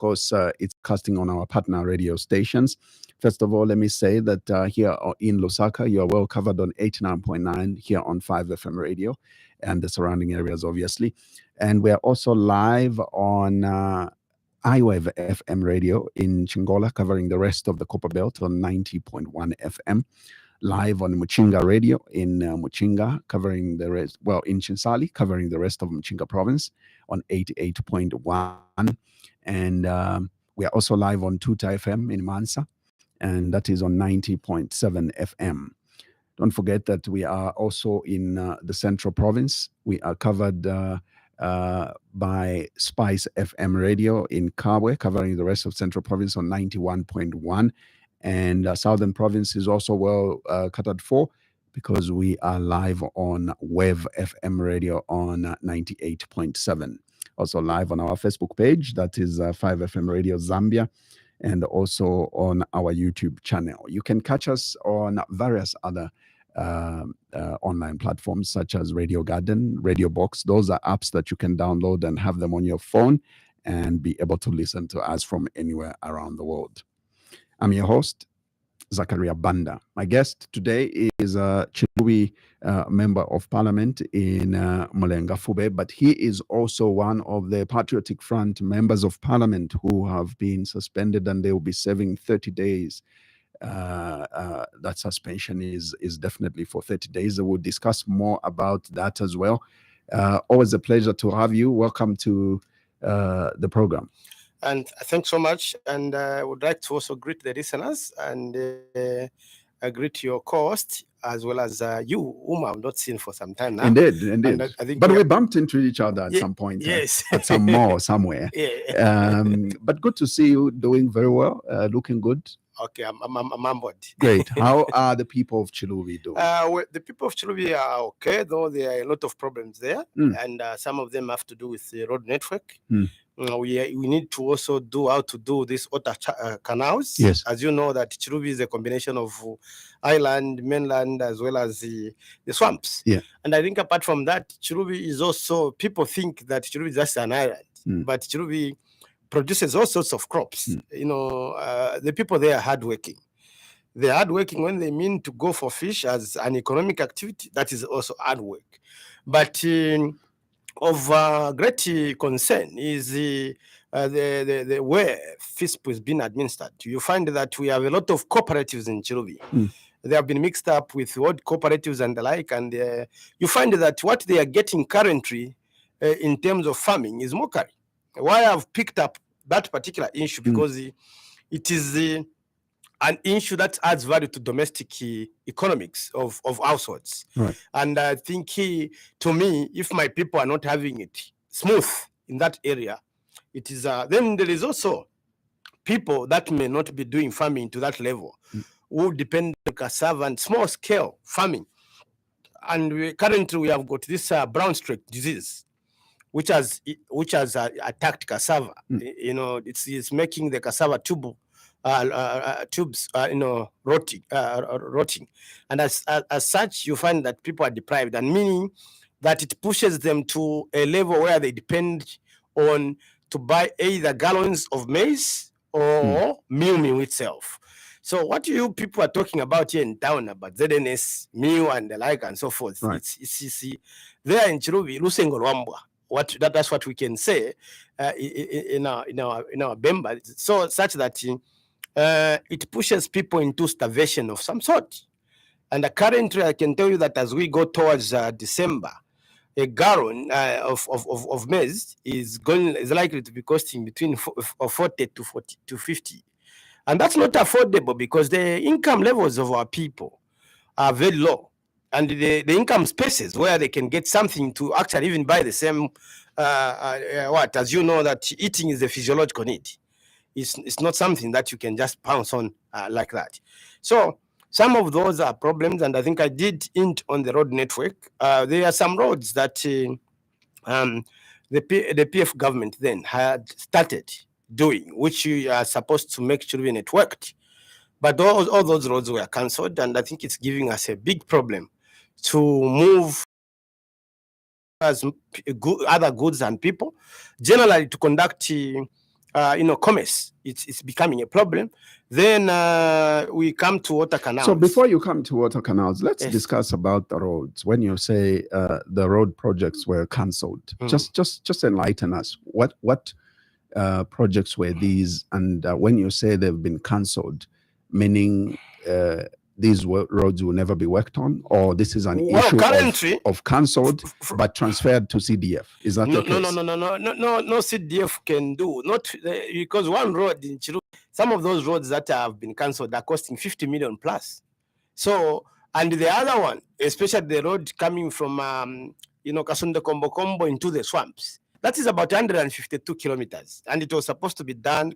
course, it's casting on our partner radio stations. First of all, let me say that here in Lusaka, you are well covered on 89.9 here on 5 FM radio and the surrounding areas, obviously. And we are also live on iWave FM radio in Chingola, covering the rest of the Copper Belt on 90.1 FM. Live on Muchinga radio in Muchinga, covering the rest, well, in Chinsali, covering the rest of Muchinga province on 88.1. And we are also live on Tuta FM in Mansa, and that is on 90.7 FM. Don't forget that we are also in the Central Province. We are covered by Spice FM radio in Kabwe, covering the rest of Central Province on 91.1. And Southern Province is also well catered for, because we are live on Wave FM radio on 98.7. Also live on our Facebook page, that is 5FM Radio Zambia, and also on our YouTube channel. You can catch us on various other online platforms such as Radio Garden, Radio Box. Those are apps that you can download and have them on your phone and be able to listen to us from anywhere around the world. I'm your host, Zakaria Banda. My guest today is a Chilubi Member of Parliament in Mulenga Fube, but he is also one of the Patriotic Front Members of Parliament who have been suspended, and they will be serving 30 days. That suspension is definitely for 30 days. We'll discuss more about that as well. Always a pleasure to have you. Welcome to the program. And thanks so much. And I would like to also greet the listeners and greet your co-host, as well as you, whom I've not seen for some time now. Indeed. I think but we bumped into each other at some point. Yes. At some more somewhere. Yeah. But good to see you doing very well, looking good. Okay, I'm on board. Great. How are the people of Chilubi doing? Well, the people of Chilubi are okay, though there are a lot of problems there. And some of them have to do with the road network. We need to also how to do these water canals. Yes. As you know, that Chilubi is a combination of island, mainland, as well as the swamps. Yeah. And I think apart from that, Chilubi is also, people think that Chilubi is just an island, but Chilubi produces all sorts of crops. You know, the people there are hardworking. They're hardworking when they mean to go for fish as an economic activity. That is also hard work. But of great concern is the way FISP is being administered. You find that we have a lot of cooperatives in Chilubi. They have been mixed up with old cooperatives and the like, and you find that what they are getting currently in terms of farming is mockery. Why I've picked up that particular issue, because it is an issue that adds value to domestic economics of households. Right. And I think to me, if my people are not having it smooth in that area, it is then there is also people that may not be doing farming to that level, who depend on cassava and small scale farming. And currently we have got this brown streak disease, which has attacked cassava. You know, it's making the cassava tubes, rotting. And as such, you find that people are deprived, and meaning that it pushes them to a level where they depend on to buy either gallons of maize or meal itself. So what you people are talking about here in town about ZNS, meal and the like and so forth, right. It's there in Chilubi, Lusengo Rwambwa. That's what we can say in our Bemba. So such that it pushes people into starvation of some sort. And currently, I can tell you that as we go towards December, a gallon of maize is likely to be costing between 40 to 50, and that's not affordable because the income levels of our people are very low. And the income spaces where they can get something to actually even buy the same, as you know, that eating is a physiological need. It's not something that you can just pounce on like that. So some of those are problems, and I think I did hint on the road network. There are some roads that the PF government then had started doing, which you are supposed to make sure networked. But all those roads were cancelled, and I think it's giving us a big problem to move as other goods and people, generally to conduct commerce. It's becoming a problem. Then we come to water canals. So before you come to water canals, let's Yes. discuss about the roads. When you say the road projects were cancelled, just enlighten us. What projects were these? And when you say they've been cancelled, meaning these roads will never be worked on, or this is an issue of cancelled but transferred to CDF? Is that the case? No, CDF can do, not because one road in Chilubi, some of those roads that have been cancelled are costing 50 million plus. So, and the other one, especially the road coming from Kasunda Kombo into the swamps, that is about 152 kilometers, and it was supposed to be done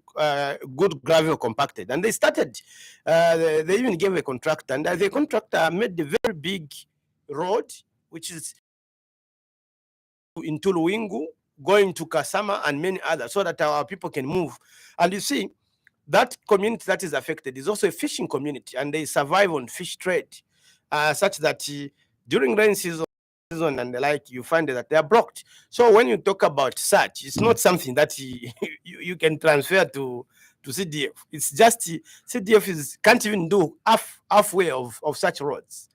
good gravel compacted. And they started, they even gave a contractor, and the contractor made the very big road, which is into Luingu, going to Kasama and many others, so that our people can move. And you see, that community that is affected is also a fishing community, and they survive on fish trade, such that during rain season and the like, you find that they are blocked. So when you talk about such, it's not something that you can transfer to CDF. It's just CDF can't even do halfway of such roads.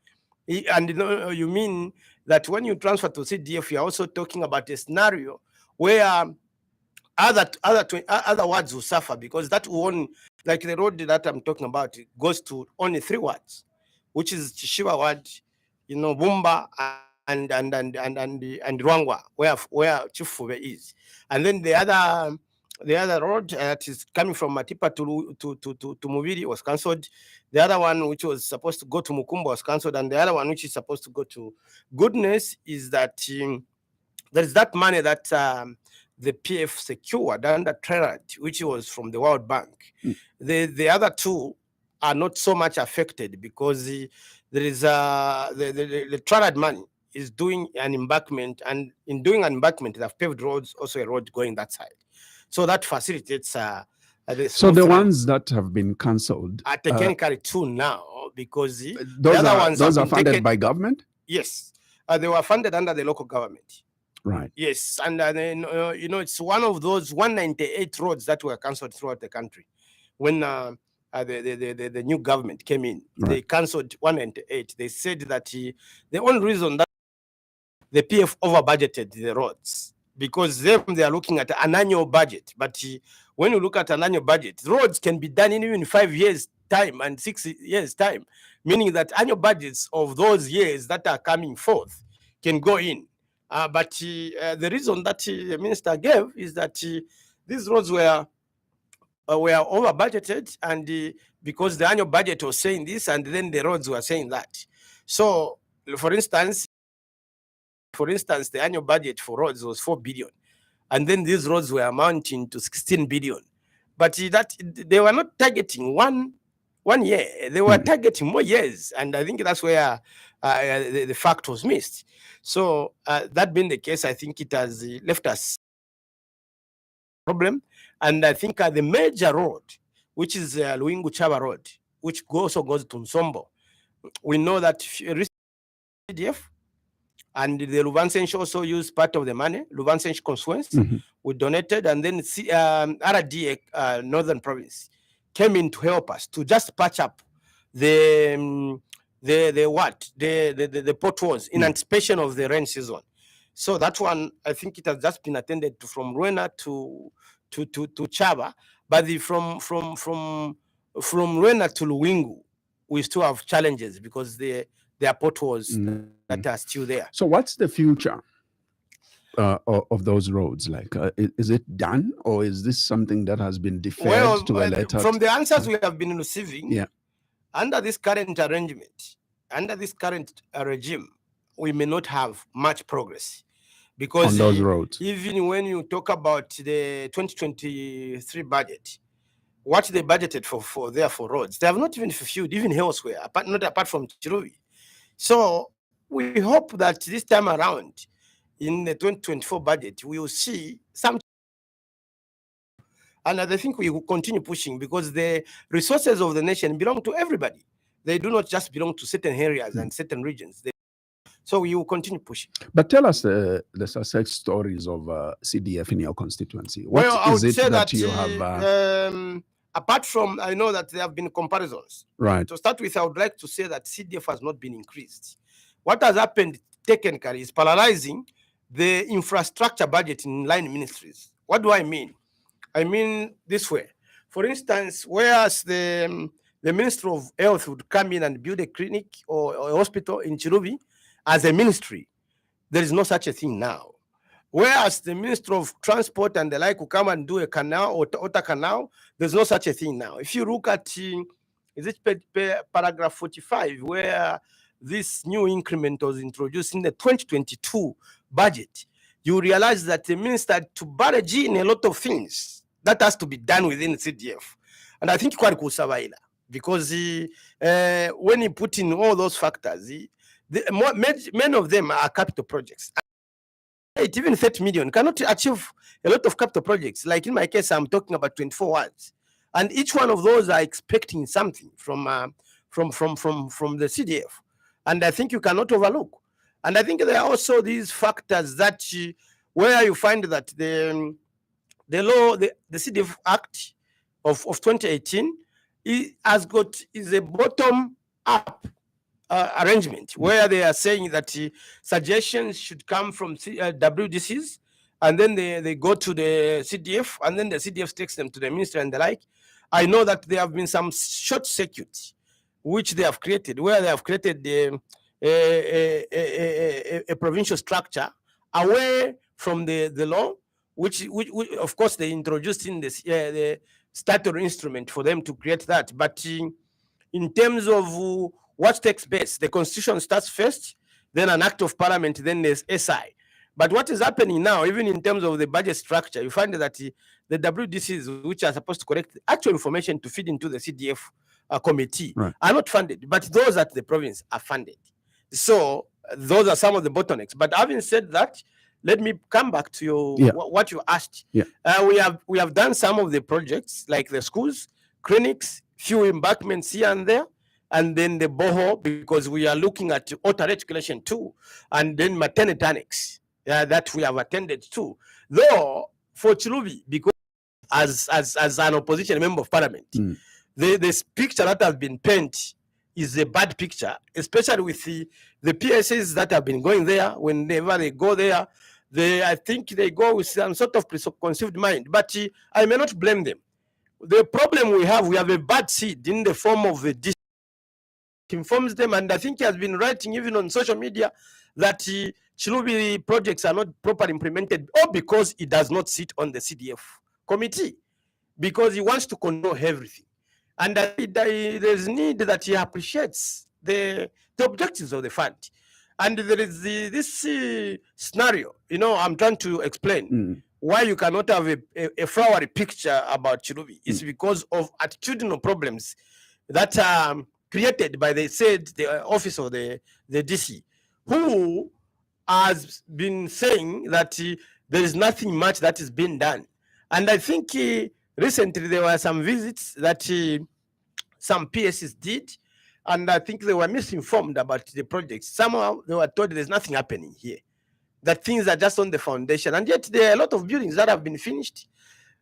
And you mean that when you transfer to CDF, you're also talking about a scenario where other wards will suffer, because that one, like the road that I'm talking about, it goes to only 3 wards, which is Chishiwa ward, Bumba and Rwangwa, where Chief Fube is. And then the other road that is coming from Matipa to Mubiri was cancelled. The other one, which was supposed to go to Mukumba, was cancelled. And the other one, which is supposed to go to Goodness, is that there is that money that the PF secured under Trade, which was from the World Bank. The other two are not so much affected, because there is the Trade money is doing an embankment, and in doing an embankment, they have paved roads, also a road going that side. So that facilitates so the ones that have been cancelled are technically 2 now, because those are funded by government? Yes, they were funded under the local government. Right. Yes, and then it's one of those 198 roads that were cancelled throughout the country. When the new government came in, they cancelled 198. They said that the only reason that the PF over budgeted the roads, because they are looking at an annual budget. But when you look at an annual budget, roads can be done in even 5 years time and 6 years time, meaning that annual budgets of those years that are coming forth can go in. But the reason that the minister gave is that these roads were over budgeted, and because the annual budget was saying this, and then the roads were saying that. So, for instance, the annual budget for roads was 4 billion, and then these roads were amounting to 16 billion. But that they were not targeting one year; they were targeting more years, and I think that's where the fact was missed. So that being the case, I think it has left us problem. And I think the major road, which is Luingu Chaba Road, which also goes to Nsombo, we know that CDF and the Luvansensh also used part of the money. Luvansensh constituency, we donated, and then RDA, Northern Province, came in to help us to just patch up the potholes in anticipation of the rain season. So that one, I think it has just been attended to from Rwena to Chaba, but from Rwena to Luingu, we still have challenges, because there are potholes that are still there. So what's the future of those roads? Like, is it done, or is this something that has been deferred to a later? From the answers we have been receiving, under this current arrangement, under this current regime, we may not have much progress, because on those roads, even when you talk about the 2023 budget, what they budgeted for roads, they have not even fulfilled, even elsewhere, apart from Chilubi. So we hope that this time around, in the 2024 budget, we will see some. And I think we will continue pushing, because the resources of the nation belong to everybody. They do not just belong to certain areas and certain regions. So we will continue pushing. But tell us the success stories of CDF in your constituency. What Well, I is would it say that you have? Apart from, I know that there have been comparisons. Right. To start with, I would like to say that CDF has not been increased. What has happened technically is paralyzing the infrastructure budget in line ministries. What do I mean? I mean this way. For instance, whereas the Minister of Health would come in and build a clinic or a hospital in Chilubi as a ministry, there is no such a thing now. Whereas the Minister of Transport and the like will come and do a canal or Ota canal, there's no such a thing now. If you look at is it paragraph 45, where this new increment was introduced in the 2022 budget, you realize that the minister had to barrage in a lot of things that has to be done within CDF. And I think quite cool survival, because when he put in all those factors, many of them are capital projects. Even 30 million cannot achieve a lot of capital projects. Like in my case, I'm talking about 24 wards, and each one of those are expecting something from the CDF, and I think you cannot overlook. And I think there are also these factors that where you find that the CDF Act of 2018 is a bottom up arrangement, where they are saying that suggestions should come from WDCs, and then they go to the CDF, and then the CDF takes them to the minister and the like. I know that there have been some short circuits which they have created, where they have created a provincial structure away from the law, which of course they introduced in this the statutory instrument for them to create that. But in terms of what takes place, the constitution starts first, then an act of parliament, then there's SI. But what is happening now, even in terms of the budget structure, you find that the WDCs, which are supposed to collect actual information to feed into the CDF committee, right, are not funded, but those at the province are funded. So those are some of the bottlenecks. But having said that, let me come back to what you asked. Yeah. We have done some of the projects, like the schools, clinics, few embankments here and there, and then the borehole, because we are looking at water reticulation too, and then maternity annex that we have attended to. Though for Chilubi, because as an opposition member of parliament, this picture that has been painted is a bad picture, especially with the PSAs that have been going there. Whenever they go there, I think they go with some sort of preconceived mind, but I may not blame them. The problem we have a bad seed in the form of the informs them, and I think he has been writing even on social media that Chilubi projects are not properly implemented, or because it does not sit on the CDF committee, because he wants to control everything. And there's need that he appreciates the objectives of the fund. And there is this scenario, I'm trying to explain why you cannot have a flowery picture about Chilubi. It's because of attitudinal problems that are created by the office of the DC, who has been saying that there is nothing much that is being done. And I think recently there were some visits that some PSs did, and I think they were misinformed about the projects. Somehow they were told there's nothing happening here, that things are just on the foundation, and yet there are a lot of buildings that have been finished.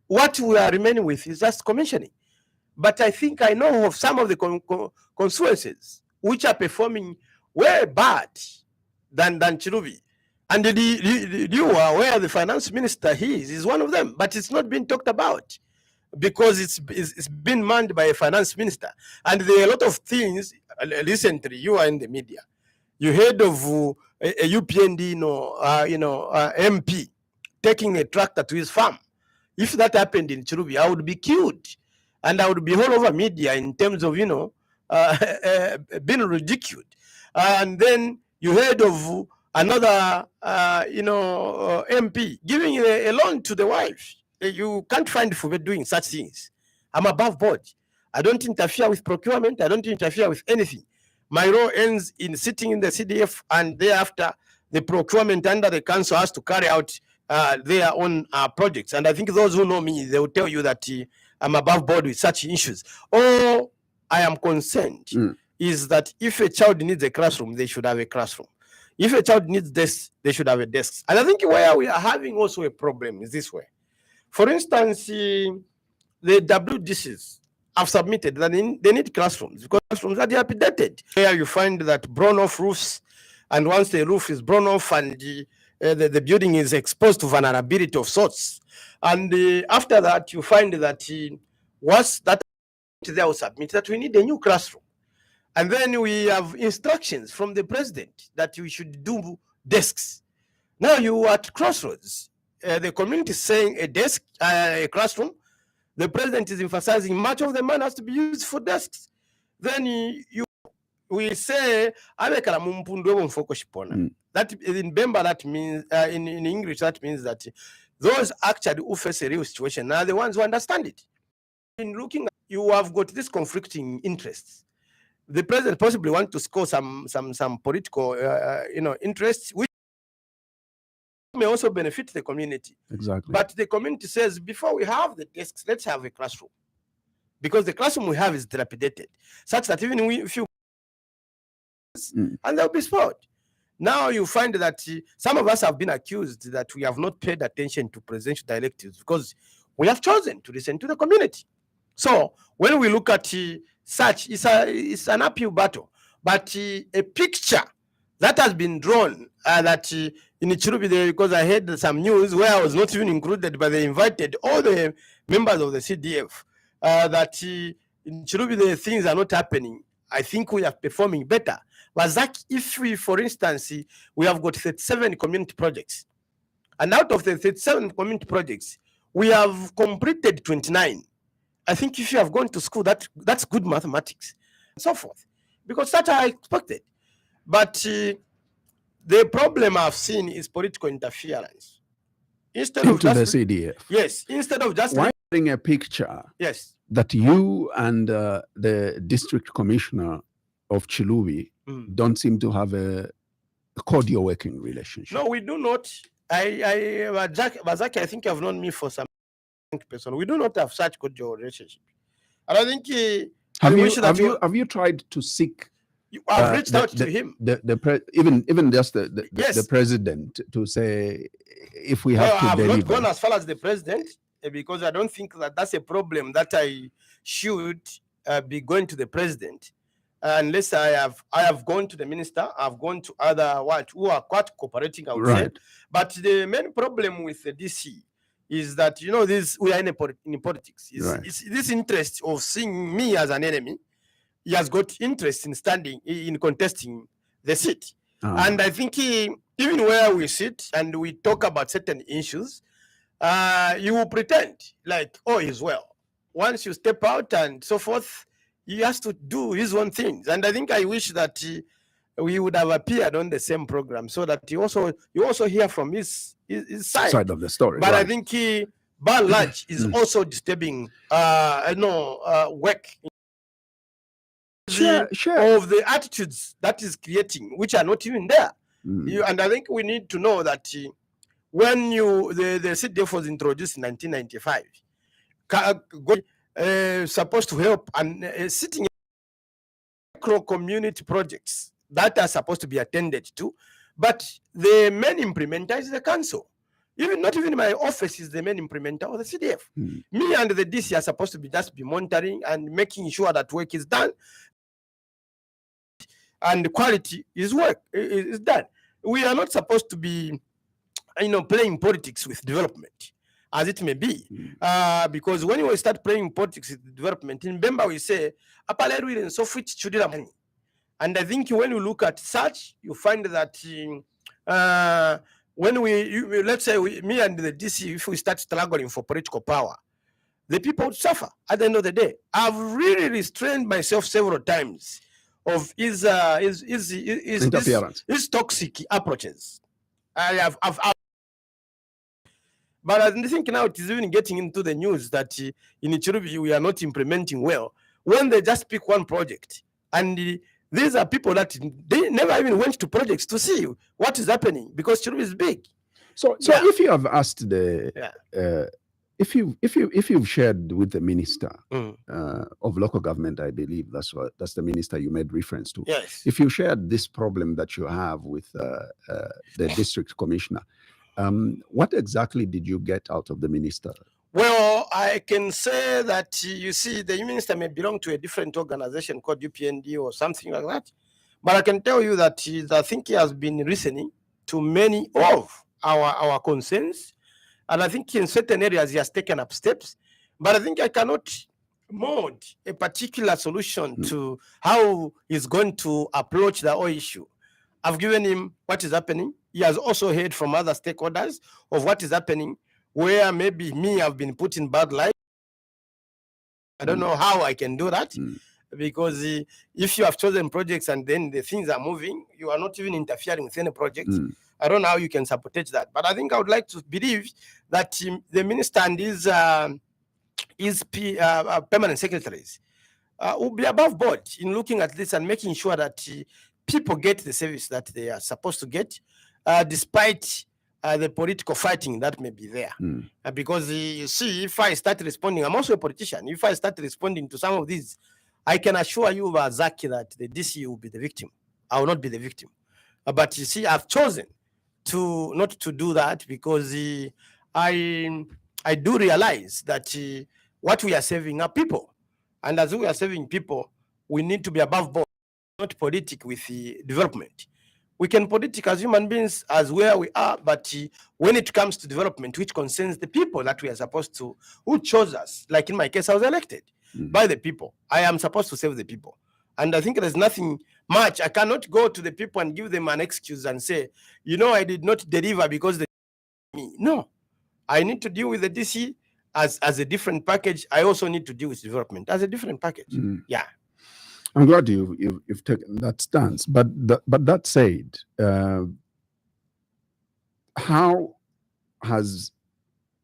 What we are remaining with is just commissioning. But I think I know of some of the constituencies which are performing way bad than Chilubi. And you are where the finance minister is one of them, but it's not being talked about because it's been manned by a finance minister. And there are a lot of things. Recently, you are in the media. You heard of a UPND, MP taking a tractor to his farm. If that happened in Chilubi, I would be killed. And I would be all over media in terms of, being ridiculed. And then you heard of another, MP giving a loan to the wife. You can't find Fube doing such things. I'm above board. I don't interfere with procurement. I don't interfere with anything. My role ends in sitting in the CDF, and thereafter the procurement under the council has to carry out their own projects. And I think those who know me, they will tell you that I'm above board with such issues. All I am concerned is that if a child needs a classroom, they should have a classroom. If a child needs desks, they should have a desk. And I think where we are having also a problem is this way. For instance, the WDCs have submitted that they need classrooms because classrooms are dilapidated. Where you find that blown off roofs, and once the roof is blown off and the building is exposed to vulnerability of sorts, and after that you find that once that they will submit that we need a new classroom, and then we have instructions from the president that we should do desks. Now you are at crossroads. The community is saying a desk, a classroom. The president is emphasizing much of the money has to be used for desks. Then we say that in Bemba, that means in English that means that those actually who face a real situation are the ones who understand it. In looking at, you have got this conflicting interests. The president possibly wants to score some political interests, which may also benefit the community. Exactly. But the community says, before we have the desks, let's have a classroom, because the classroom we have is dilapidated, such that even if you and they'll be spoiled. Now you find that some of us have been accused that we have not paid attention to presidential directives because we have chosen to listen to the community. So when we look at such, it's an uphill battle. But a picture that has been drawn that in Chilubi, because I heard some news where I was not even included, but they invited all the members of the CDF, that in Chilubi the things are not happening. I think we are performing better. But that if we, for instance, we have got 37 community projects, and out of the 37 community projects, we have completed 29. I think if you have gone to school, that's good mathematics, and so forth, because that I expected. But the problem I've seen is political interference. Instead of into the CDF. Yes, instead of just writing a picture. Yes. That you and the district commissioner of Chilubi don't seem to have a cordial working relationship. No, we do not. Bazaki, I think you've known me for some person. We do not have such cordial relationship. And I think have you tried to seek? I've reached out to him. Even just the president to say if we have to deliver. I've not gone as far as the president, because I don't think that that's a problem that I should be going to the president, unless I have gone to the minister. I've gone to other who are quite cooperating, I would say. But the main problem with the DC is that we are in politics. It's this interest of seeing me as an enemy. He has got interest in standing in contesting the seat, and I think even where we sit and we talk about certain issues, you will pretend like, oh, he's well. Once you step out and so forth, he has to do his own things. And I think I wish that we would have appeared on the same program so that you also hear from his side of the story. But I think by and large is also disturbing work. Of the attitudes that is creating, which are not even there. And I think we need to know that when the CDF was introduced in 1995, supposed to help and sitting micro community projects that are supposed to be attended to, but the main implementer is the council. Not even my office is the main implementer of the CDF. Me and the DC are supposed to just be monitoring and making sure that work is done and the quality is done. We are not supposed to be playing politics with development, as it may be, because when we start playing politics with development in Bemba, we say and I think when you look at such, you find that when let's say me and the DC, if we start struggling for political power, the people would suffer at the end of the day. I've really restrained myself several times of his toxic approaches. But I think now it is even getting into the news that in Chilubi we are not implementing well when they just pick one project, and these are people that they never even went to projects to see what is happening because Chilubi is big. So if you have asked the if you've shared with the minister of local government, I believe that's the minister you made reference to. Yes. If you shared this problem that you have with the district commissioner, what exactly did you get out of the minister? Well, I can say that, you see, the minister may belong to a different organization called UPND or something like that. But I can tell you that I think he has been listening to many of our concerns. And I think in certain areas he has taken up steps. But I think I cannot mold a particular solution to how he's going to approach the whole issue. I've given him what is happening. He has also heard from other stakeholders of what is happening, where maybe me have been put in bad light. I don't know how I can do that, because if you have chosen projects and then the things are moving, you are not even interfering with any project. I don't know how you can sabotage that. But I think I would like to believe that the minister and his permanent secretaries will be above board in looking at this and making sure that people get the service that they are supposed to get, despite the political fighting that may be there. Because you see, if I start responding, I'm also a politician. If I start responding to some of these, I can assure you, Zaki, that the DC will be the victim. I will not be the victim. But you see, I've chosen to not to do that, because I do realize that what we are saving are people. And as we are saving people, we need to be above board, not politic with the development. We can politic as human beings as where we are, but when it comes to development, which concerns the people that we are supposed to, who chose us, like in my case, I was elected by the people. I am supposed to save the people. And I think there's nothing much. I cannot go to the people and give them an excuse and say, you know, I did not deliver because they me. No, I need to deal with the DC as a different package. I also need to deal with development as a different package. Yeah. I'm glad you've taken that stance. But that said, how has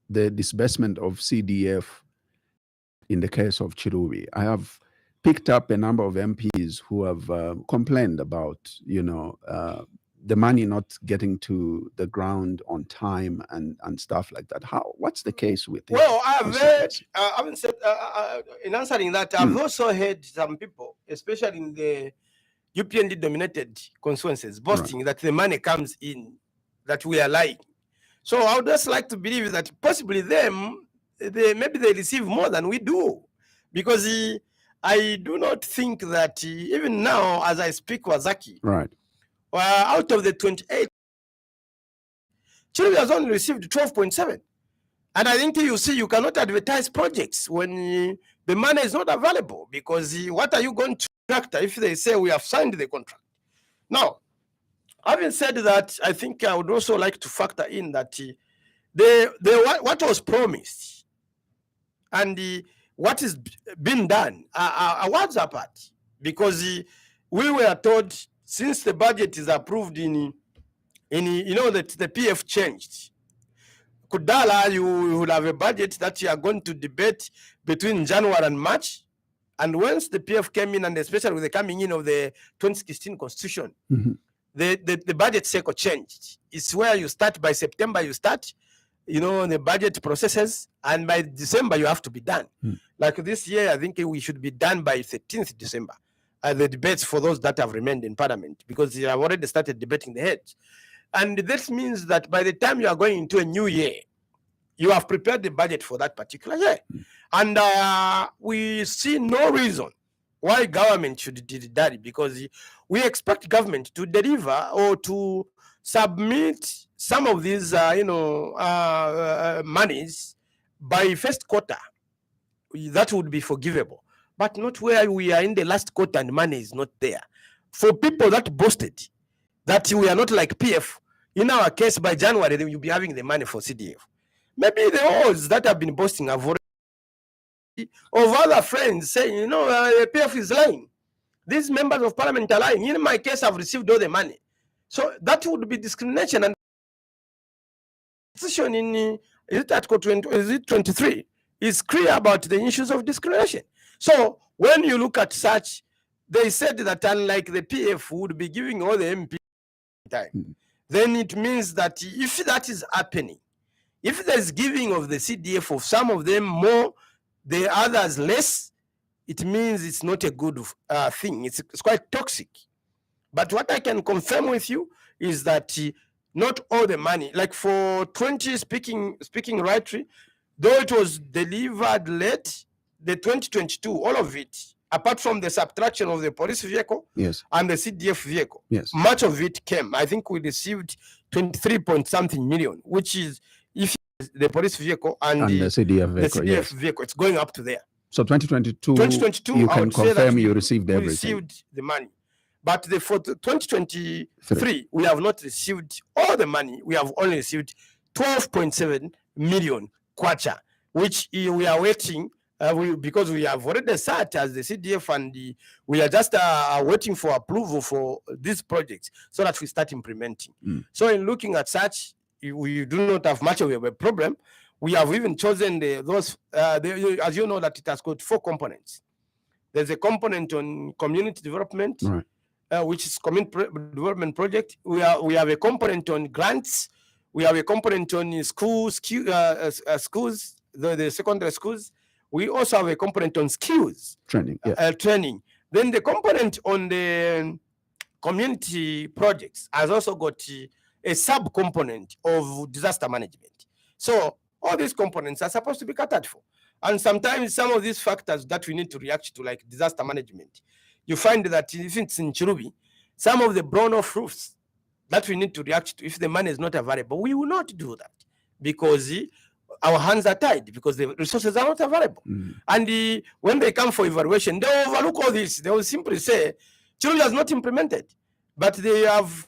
the disbursement of CDF in the case of Chilubi? I have picked up a number of MPs who have complained about, the money not getting to the ground on time and stuff like that. What's the case with it? Well, I've heard, I haven't said, in answering that, I've also heard some people, especially in the UPND dominated constituencies, boasting that the money comes in, that we are lying. So I would just like to believe that possibly maybe they receive more than we do, because I do not think that even now, as I speak, Wazaki, right, out of the 28, Chilubi has only received 12.7. And I think you cannot advertise projects when the money is not available, because what are you going to contract if they say we have signed the contract? Now, having said that, I think I would also like to factor in that what was promised and what is being done are words apart, because we were told, since the budget is approved that the PF changed. Kudala, you will have a budget that you are going to debate between January and March. And once the PF came in, and especially with the coming in of the 2016 constitution, the budget cycle changed. It's where you start by September, the budget processes, and by December you have to be done. Like this year, I think we should be done by 13th December. The debates for those that have remained in Parliament, because you have already started debating the heads. And this means that by the time you are going into a new year, you have prepared the budget for that particular year. And we see no reason why government should do that, because we expect government to deliver or to submit some of these, monies by first quarter. That would be forgivable, but not where we are in the last quarter and money is not there. For people that boasted that we are not like PF, in our case, by January, they will be having the money for CDF. Maybe the others that have been boasting have already, of other friends saying, PF is lying. These members of parliament are lying. In my case, I've received all the money. So that would be discrimination. And decision in Article 23 is clear about the issues of discrimination. So when you look at such, they said that unlike the PF would be giving all the MP time, then it means that if that is happening, If there's giving of the CDF of some of them more, the others less, it means it's not a good thing. It's quite toxic. But what I can confirm with you is that not all the money, like for 20 speaking rightly, though it was delivered late, the 2022, all of it, apart from the subtraction of the police vehicle and the CDF vehicle, much of it came. I think we received 23 point something million, which is if the police vehicle and the CDF vehicle, it's going up to there. So 2022 you can confirm you received everything. Received the money. But for 2023, we have not received all the money. We have only received 12.7 million kwacha, which we are waiting because we have already sat as the CDF and we are just waiting for approval for these projects so that we start implementing. So in looking at such, we do not have much of a problem. We have even chosen those, as you know, that it has got 4 components. There's a component on community development, which is community development project. We have a component on grants. We have a component on schools, the secondary schools. We also have a component on skills training. Training. Then the component on the community projects has also got a sub-component of disaster management. So all these components are supposed to be catered for. And sometimes some of these factors that we need to react to, like disaster management, you find that if it's in Chilubi, some of the blown-off roofs that we need to react to, if the money is not available, we will not do that because our hands are tied, because the resources are not available. And when they come for evaluation, they will overlook all this. They will simply say, Chilubi has not implemented. But they have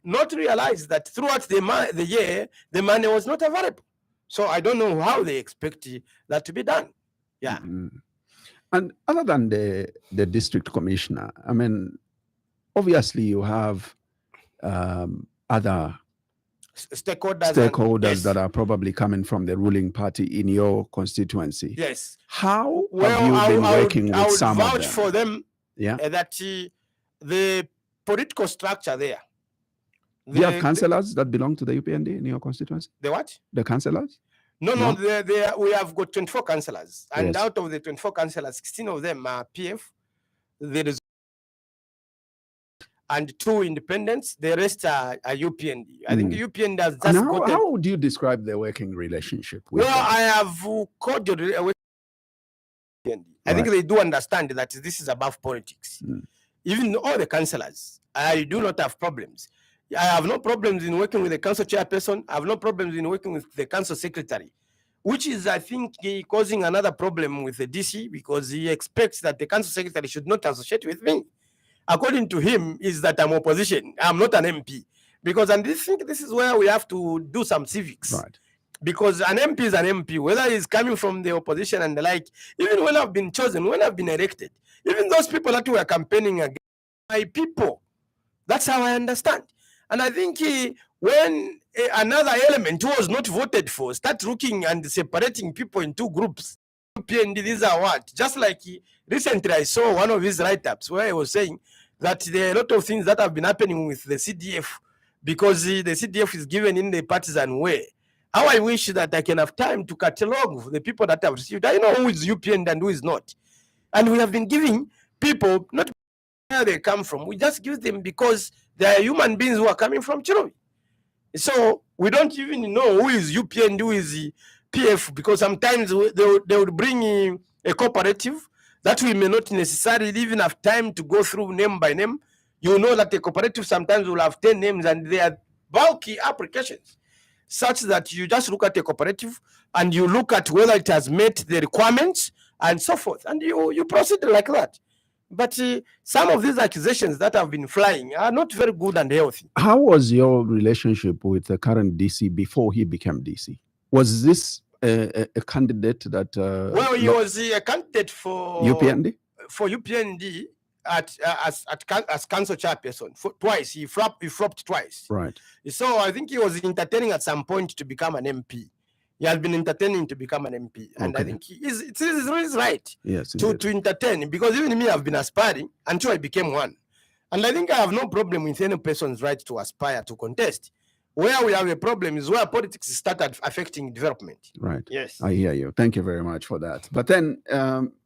not realized that throughout the year, the money was not available. So I don't know how they expect that to be done. Yeah. And other than the district commissioner, I mean, obviously you have other stakeholders that are probably coming from the ruling party in your constituency. Yes. How have you been working with some of them? I would vouch for them that the political structure there. Do you have councillors that belong to the UPND in your constituency? The what? The councillors? No. We have got 24 councillors. And out of the 24 councillors, 16 of them are PF. There is and 2 independents. The rest are UPND. I think UPND has just got... How would you describe the working relationship with them? I have cordial with UPND. I think they do understand that this is above politics. Even all the councillors, I do not have problems. I have no problems in working with the council chairperson. I have no problems in working with the council secretary, which is, I think, causing another problem with the DC, because he expects that the council secretary should not associate with me. According to him, is that I'm opposition. I'm not an MP. Because I think this is where we have to do some civics. Right. Because an MP is an MP, whether he's coming from the opposition and the like, even when I've been chosen, when I've been elected, even those people that were campaigning against my people, that's how I understand. And I think when another element who was not voted for start looking and separating people in 2 groups, UPND, these are what? Just like recently I saw one of his write-ups where he was saying that there are a lot of things that have been happening with the CDF because the CDF is given in the partisan way. How I wish that I can have time to catalog the people that have received. I know who is UPND and who is not. And we have been giving people, not where they come from, we just give them because they are human beings who are coming from Chilubi. So we don't even know who is UPND, who is PF, because sometimes they would bring a cooperative that we may not necessarily even have time to go through name by name. You know that the cooperative sometimes will have 10 names and they are bulky applications, such that you just look at the cooperative and you look at whether it has met the requirements and so forth, and you proceed like that. But some of these accusations that have been flying are not very good and healthy. How was your relationship with the current DC before he became DC? Was this a candidate that... well, he was a candidate for UPND? For UPND as council chairperson twice. He flopped twice. Right. So I think he was entertaining at some point to become an MP. He has been entertaining to become an MP. And I think it's right to entertain, because even me, I've been aspiring until I became one. And I think I have no problem with any person's right to aspire to contest. Where we have a problem is where politics started affecting development. Right. Yes. I hear you. Thank you very much for that. But then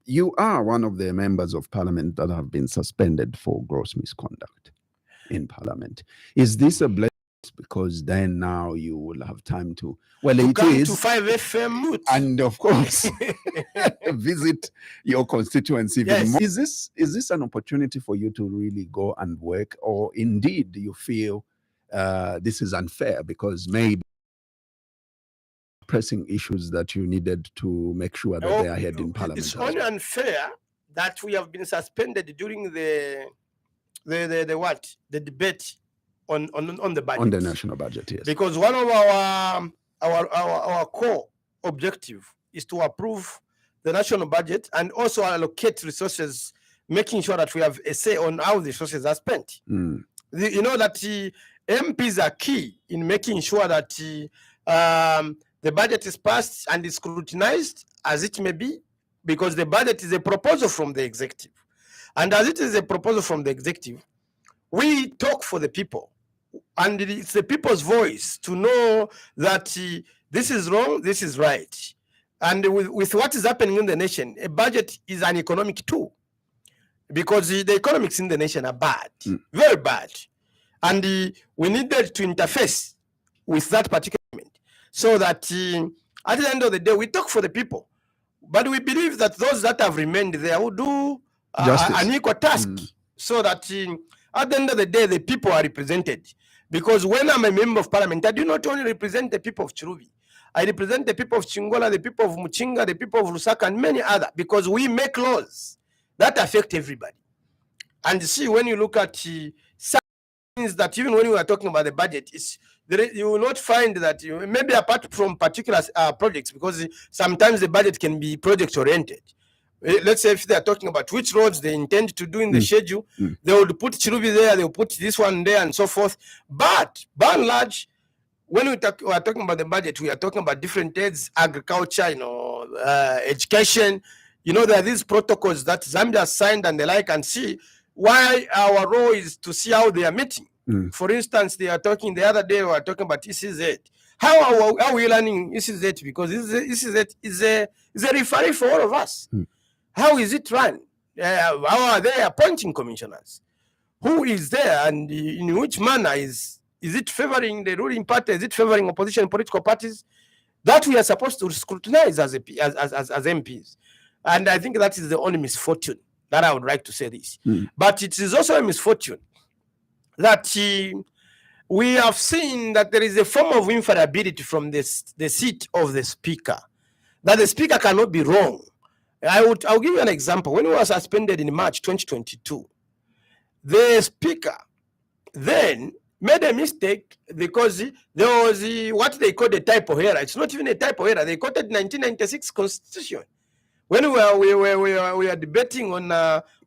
you are one of the members of parliament that have been suspended for gross misconduct in parliament. Is this a blessing? Because then now you will have time to, well, To it come is, to 5FM and of course, visit your constituency even Yes. more. Is this an opportunity for you to really go and work, or indeed do you feel this is unfair because maybe pressing issues that you needed to make sure that they are ahead in parliament? It's only unfair that we have been suspended during the debate on the budget. On the national budget, yes. Because one of our core objective is to approve the national budget and also allocate resources, making sure that we have a say on how the resources are spent. You know that MPs are key in making sure that the budget is passed and is scrutinized as it may be, because the budget is a proposal from the executive. And as it is a proposal from the executive, we talk for the people. And it's the people's voice to know that this is wrong, this is right. And with what is happening in the nation, a budget is an economic tool, because the economics in the nation are bad, very bad. And we needed to interface with that particular element so that at the end of the day, we talk for the people. But we believe that those that have remained there will do an equal task so that at the end of the day, the people are represented. Because when I'm a member of parliament, I do not only represent the people of Chilubi. I represent the people of Chingola, the people of Muchinga, the people of Lusaka, and many other, because we make laws that affect everybody. And see, when you look at some things that even when we are talking about the budget, you will not find that, maybe apart from particular projects, because sometimes the budget can be project-oriented. Let's say if they are talking about which roads they intend to do in the schedule, they would put Chilubi there, they will put this one there, and so forth. But by and large, when we are talking about the budget, we are talking about different heads, agriculture, education. There are these protocols that Zambia signed and the like, and see why our role is to see how they are meeting. For instance, they are talking the other day, we were talking about ECZ. How are we learning ECZ? Because ECZ is a referee for all of us. How is it run? How are they appointing commissioners? Who is there, and in which manner is it favoring the ruling party? Is it favoring opposition political parties? That we are supposed to scrutinize as MPs. And I think that is the only misfortune that I would like to say this. But it is also a misfortune that we have seen that there is a form of infallibility from the seat of the speaker, that the speaker cannot be wrong. I'll give you an example. When we were suspended in March 2022, the speaker then made a mistake because there was what they called a typo error. It's not even a typo error. They quoted 1996 Constitution. When we were debating on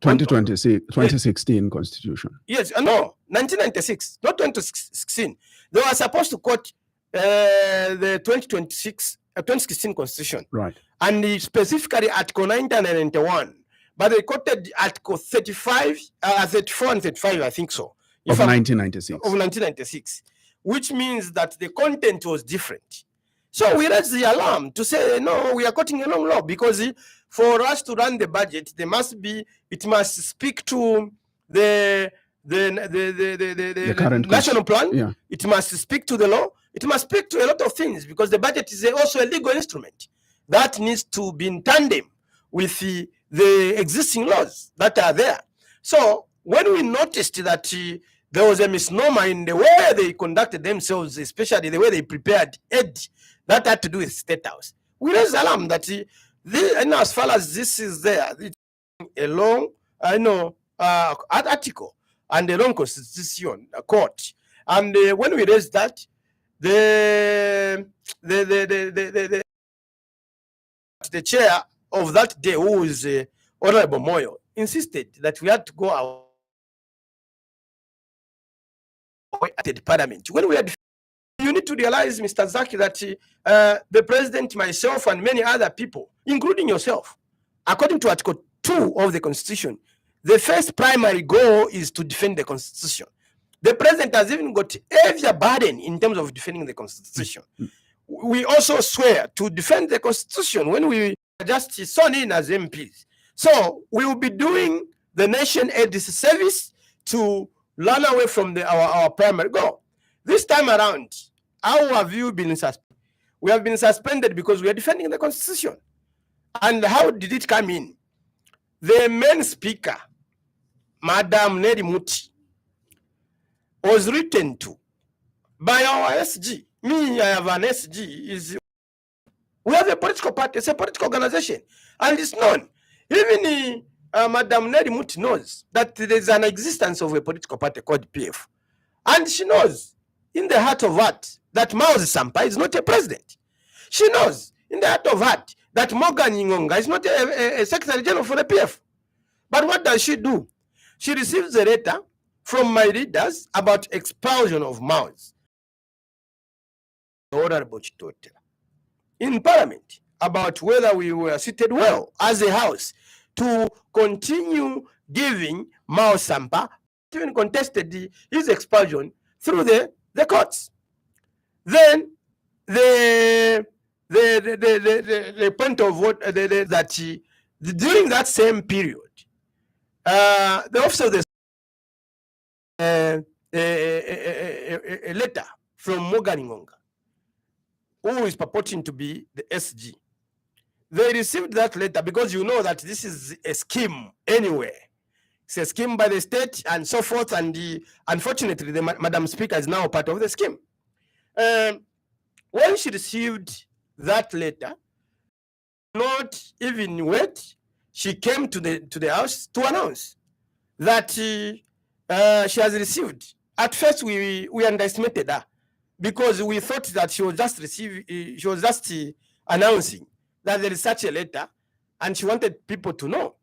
2016 Constitution. Yes, no, 1996, not 2016. They were supposed to quote the 2016 Constitution. Right. And specifically Article 991. But they quoted Article 34 and 35, I think so. Of 1996. Of 1996, which means that the content was different. So we raised the alarm to say, no, we are quoting a long law, because for us to run the budget, it must speak to the current national plan. Yeah. It must speak to the law. It must speak to a lot of things, because the budget is also a legal instrument that needs to be in tandem with the existing laws that are there. So when we noticed that there was a misnomer in the way they conducted themselves, especially the way they prepared it, that had to do with State House, we raised alarm that as far as this is there, it's a long article and a long constitution, a court. And when we raised that, the chair of that day, who is Honourable Moyo, insisted that we had to go out at the parliament. When we had, you need to realize, Mr. Zaki, that the president, myself, and many other people, including yourself, according to Article 2 of the Constitution, the first primary goal is to defend the Constitution. The president has even got heavier burden in terms of defending the constitution. We also swear to defend the constitution when we are just sworn in as MPs. So we will be doing the nation a disservice to run away from our primary goal. This time around, how have you been suspended? We have been suspended because we are defending the constitution. And how did it come in? The main speaker, Madam Neri Muti, was written to by our SG. Me, I have an SG. We have a political party, it's a political organization, and it's known. Even Madam Neri Muti knows that there is an existence of a political party called PF. And she knows in the heart of heart that Mao Sampa is not a president. She knows in the heart of heart that Morgan Ngonga is not a Secretary General for the PF. But what does she do? She receives a letter from my leaders about expulsion of Mao's. Honourable in Parliament about whether we were seated well as a house to continue giving Mao Sampa, even contested his expulsion through the courts. Then the point of what that during that same period, the office of the a letter from Morgan Ngonga, who is purporting to be the SG. They received that letter because you know that this is a scheme anyway. It's a scheme by the state and so forth. And unfortunately, the Madam Speaker is now part of the scheme. When she received that letter, not even wait, she came to the house to announce that she has received. At first, we underestimated her because we thought that she was just announcing that there is such a letter, and she wanted people to know.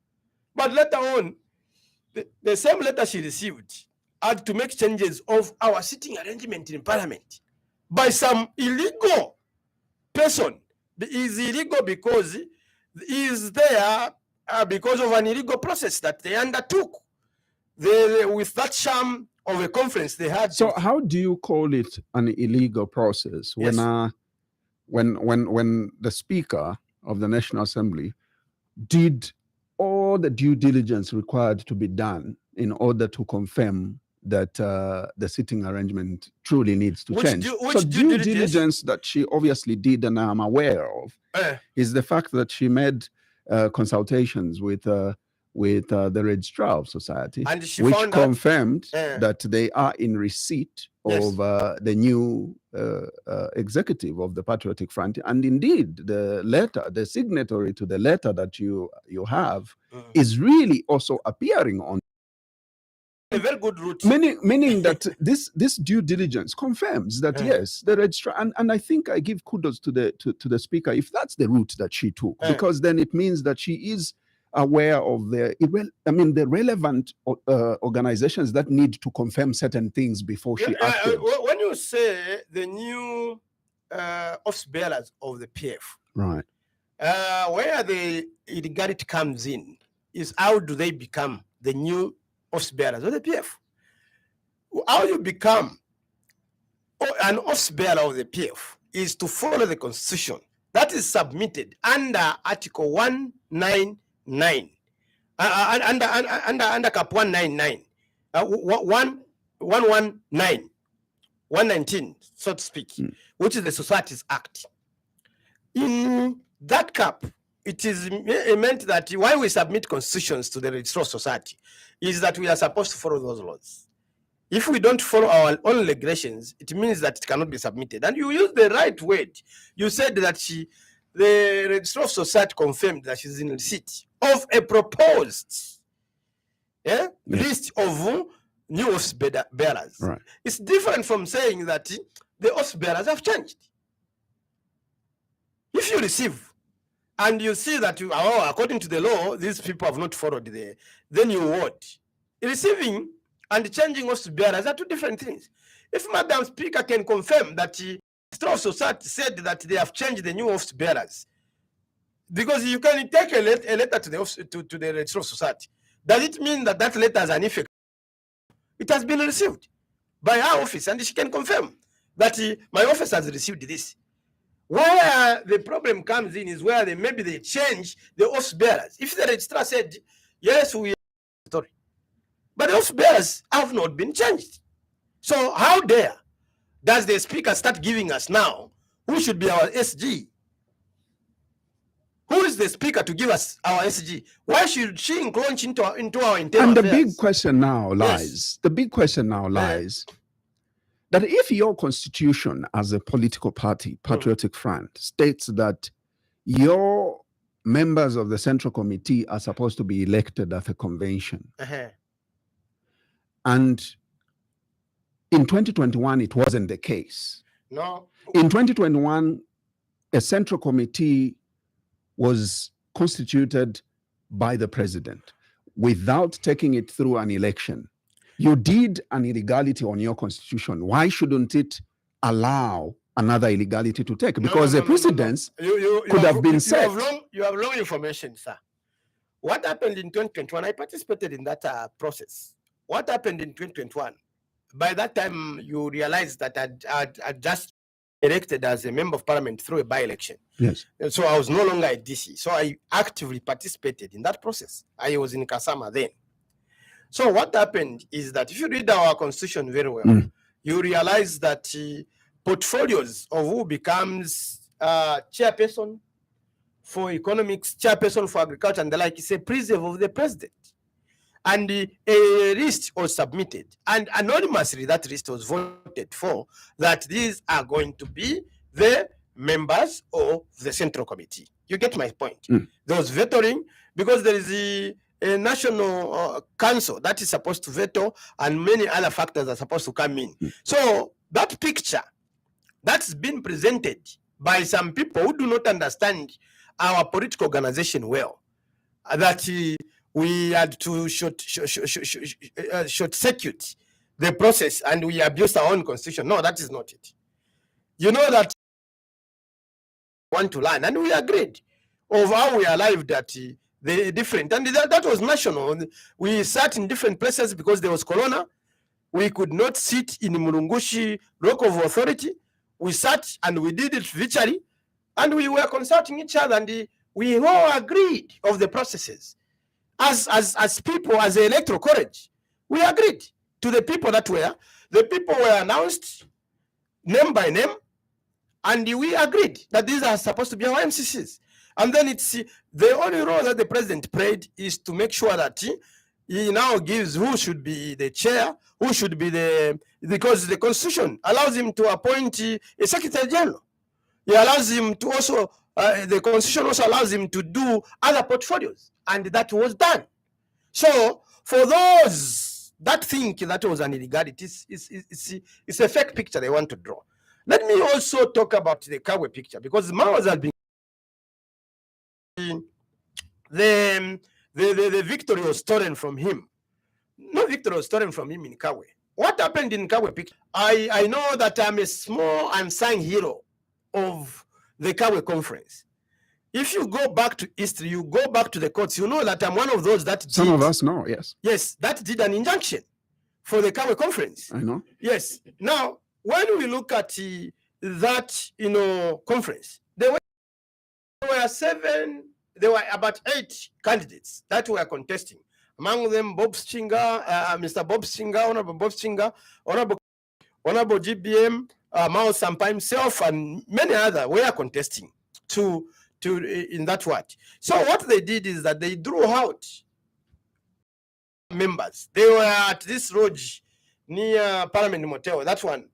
But later on, the same letter she received had to make changes of our sitting arrangement in Parliament by some illegal person. He is illegal because he is there because of an illegal process that they undertook. With that sham of a conference they had. So how do you call it an illegal process when Yes. when the Speaker of the National Assembly did all the due diligence required to be done in order to confirm that the sitting arrangement truly needs to change? Which so due diligence that she obviously did, and I'm aware of, is the fact that she made consultations with the Registrar of Society, and she which found confirmed that they are in receipt of the new executive of the Patriotic Front. And indeed, the letter, the signatory to the letter that you have is really also appearing on a very good route. Meaning that this due diligence confirms that yes, the registrar, and I think I give kudos to the Speaker if that's the route that she took, because then it means that she is aware of the relevant organizations that need to confirm certain things before she acted. When you say the new office bearers of the PF, right, where the illegality comes in is how do they become the new office bearers of the PF? How you become an office bearer of the PF is to follow the constitution that is submitted under Article 199, under Cap 199, 119, so to speak, which is the Societies Act. In that cap, it is meant that why we submit constitutions to the Registrar of Society is that we are supposed to follow those laws. If we don't follow our own regulations, it means that it cannot be submitted. And you use the right word. You said that the Registrar of Society confirmed that she's in receipt of a proposed list of new office bearers. Right. It's different from saying that the office bearers have changed. If you receive and you see that according to the law, these people have not followed then you what? Receiving and changing office bearers are two different things. If Madam Speaker can confirm that the Registrar of Society said that they have changed the new office bearers, because you can take a letter to the office, to the Registrar of Society, does it mean that letter has an effect? It has been received. by our office, and she can confirm that my office has received this. Where the problem comes in is where maybe they change the office bearers. If the registrar said, yes, we are sorry, but the office bearers have not been changed. So how dare does the speaker start giving us now who should be our SG? Who is the speaker to give us our SG? Why should she encroach into our internal And the affairs? big question now lies, the big question now lies that if your constitution as a political party, Patriotic Front, states that your members of the Central Committee are supposed to be elected at a convention, and in 2021, it wasn't the case. No. In 2021, a Central Committee was constituted by the president without taking it through an election. You did an illegality on your constitution. Why shouldn't it allow another illegality to take? Because the precedents could have been set. You have wrong information, sir. What happened in 2021? I participated in that process. What happened in 2021? By that time, you realized that I'd just elected as a member of parliament through a by-election. Yes. And so I was no longer a DC. So I actively participated in that process. I was in Kasama then. So what happened is that if you read our constitution very well, you realize that portfolios of who becomes chairperson for economics, chairperson for agriculture, and the like is a preserve of the president. And a list was submitted, and anonymously that list was voted for, that these are going to be the members of the Central Committee. You get my point? There was vetoing because there is a national council that is supposed to veto, and many other factors are supposed to come in. So that picture that's been presented by some people who do not understand our political organization well, that we had to short circuit the process and we abused our own constitution. No, that is not it. You know that we want to learn, and we agreed of how we arrived at the different, and that was national. We sat in different places because there was corona. We could not sit in Mulungushi local authority. We sat and we did it virtually, and we were consulting each other, and we all agreed of the processes. As people, as the electoral college, we agreed to the people were announced name by name, and we agreed that these are supposed to be our MCCs. And then it's the only role that the president played is to make sure that he now gives who should be the chair, who should be because the constitution allows him to appoint a secretary general. It allows him to also, the constitution also allows him to do other portfolios, and that was done. So for those that think that was an illegality, it's a fake picture they want to draw. Let me also talk about the Kawe picture, because Mao has been the victory was stolen from him. No victory was stolen from him in Kawe. What happened in Kawe picture? I know that I'm a small unsung hero of the Kawe conference. If you go back to history, you go back to the courts, you know that I'm one of those that some of us know, yes. Yes, that did an injunction for the Kawe conference. I know. Yes. Now, when we look at that, conference, there were about 8 candidates that were contesting. Among them, Bob Stinga, Mr. Bob Stinga, Honourable Bob Stinga, Honourable GBM, Mao Sampa himself, and many others were contesting in that word. So what they did is that they drew out members. They were at this lodge near Parliament Motel, that one,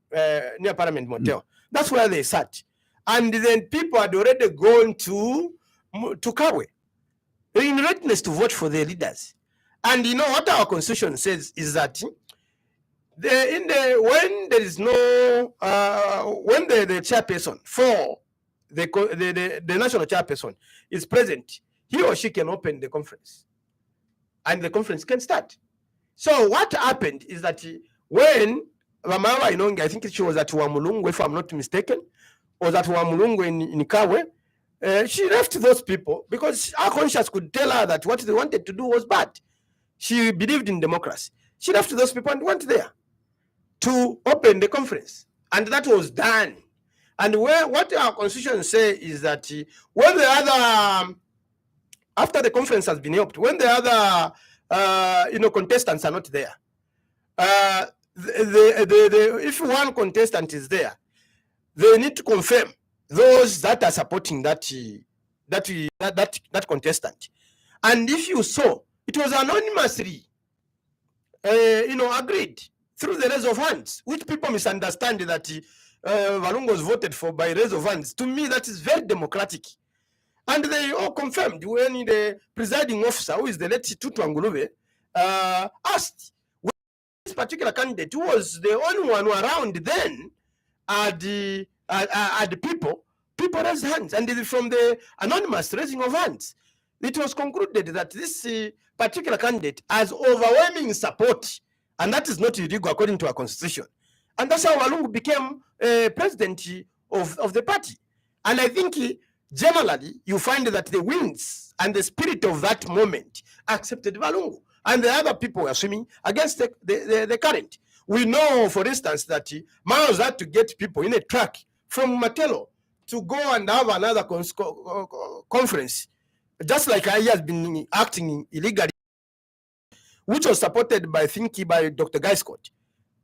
near Parliament Motel. That's where they sat. And then people had already gone to Kawe in readiness to vote for their leaders. And you know what our constitution says is that when there is no when the chairperson for the national chairperson is present, he or she can open the conference, and the conference can start. So what happened is that when Mamawa Inonge, I think she was at Wamulungu, if I'm not mistaken, was at Wamulungu in Kawe, she left those people because our conscience could tell her that what they wanted to do was bad. She believed in democracy. She left those people and went there. to open the conference, and that was done. And what our constitution says is that when the other, after the conference has been held, when the other contestants are not there, if one contestant is there, they need to confirm those that are supporting that contestant. And if you saw, it was anonymously agreed through the raise of hands, which people misunderstand that Valungu was voted for by raise of hands. To me, that is very democratic. And they all confirmed when the presiding officer, who is the late Tutu Angulube, asked when this particular candidate, who was the only one around then, the people raised hands. And from the anonymous raising of hands, it was concluded that this particular candidate has overwhelming support, and that is not illegal according to our constitution. And that's how Valungu became president of the party. And I think generally you find that the winds and the spirit of that moment accepted Valungu, and the other people were swimming against the current. We know, for instance, that Miles had to get people in a truck from Matelo to go and have another conference, just like I has been acting illegally, which was supported by Dr. Guy Scott.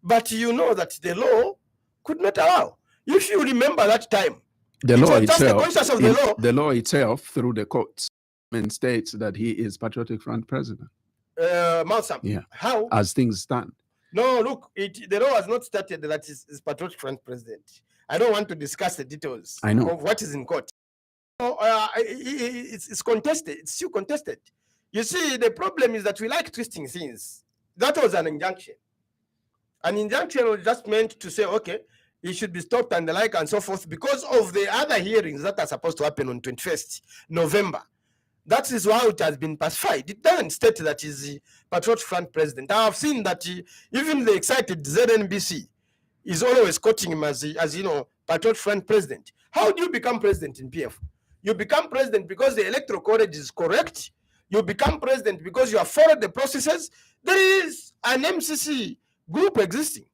But you know that the law could not allow. If you remember that time, the law itself, the law itself through the courts states that he is Patriotic Front president. Malsam, yeah. How? As things stand. No, look, the law has not started that is Patriotic Front president. I don't want to discuss the details of what is in court. It's contested. It's still contested. You see, the problem is that we like twisting things. That was an injunction. An injunction was just meant to say, okay, it should be stopped and the like and so forth because of the other hearings that are supposed to happen on 21st November. That is why it has been pacified. It doesn't state that he's the Patriotic Front president. I have seen that even the excited ZNBC is always quoting him as Patriotic Front president. How do you become president in PF? You become president because the electoral college is correct. You become president because you have followed the processes. There is an MCC group existing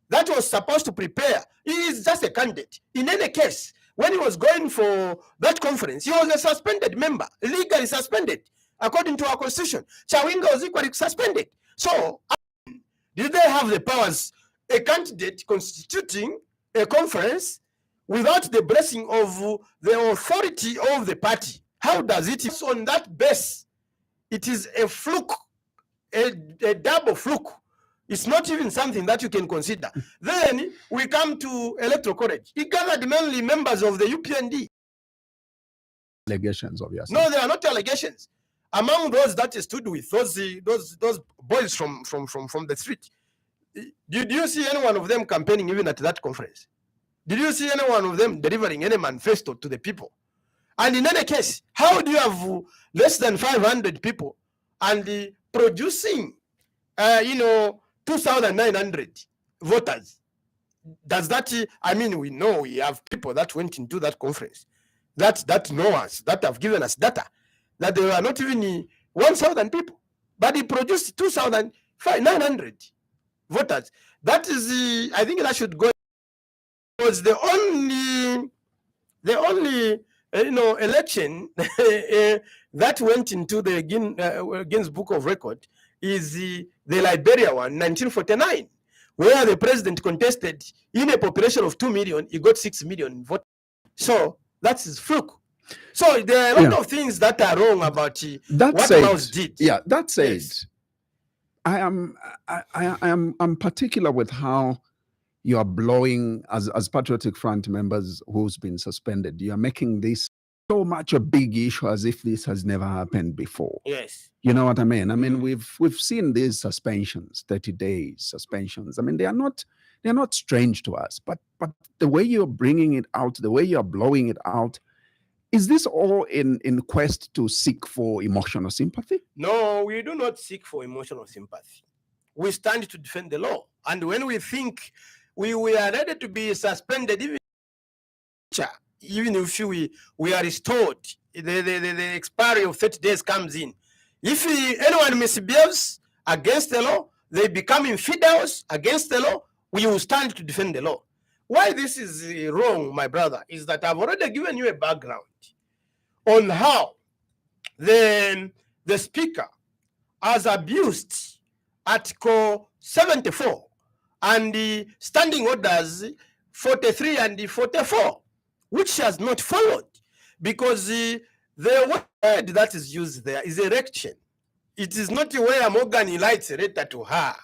that was supposed to prepare. He is just a candidate. In any case, when he was going for that conference, he was a suspended member, legally suspended, according to our constitution. Chawinga was equally suspended. So, did they have the powers, a candidate constituting a conference without the blessing of the authority of the party? How does it? It's on that base. It is a fluke, a double fluke. It's not even something that you can consider. Then we come to electoral college. He gathered mainly members of the UPND. Allegations, obviously. No, there are not allegations. Among those that he stood with, those boys from the street, did you see any one of them campaigning even at that conference? Did you see any one of them delivering any manifesto to the people? And in any case, how do you have less than 500 people and producing, 2,900 voters? Does that, we know we have people that went into that conference, that know us, that have given us data, that there were not even 1,000 people, but he produced 2,900 voters. That is I think that should go. It was the only election that went into the Guinness Book of Record is the Liberia one, 1949, where the president contested in a population of 2 million, he got 6 million votes. So that's his fluke. So there are a lot of things that are wrong about what Mouse did. Yeah, that said, yes. I'm particular with how you are blowing as Patriotic Front members who's been suspended. You are making this so much a big issue as if this has never happened before. Yes. You know what I mean? I mean, we've seen these suspensions, 30 days suspensions. I mean, they are not strange to us, but the way you're bringing it out, the way you're blowing it out, is this all in quest to seek for emotional sympathy? No, we do not seek for emotional sympathy. We stand to defend the law. And when we think we are ready to be suspended, even if we are restored, the expiry of 30 days comes in. If anyone misbehaves against the law, they become infidels against the law, we will stand to defend the law. Why this is wrong, my brother, is that I've already given you a background on how the speaker has abused Article 74 and the standing orders 43 and 44, which has not followed, because the word that is used there is erection. It is not where Morgan writes a letter to her.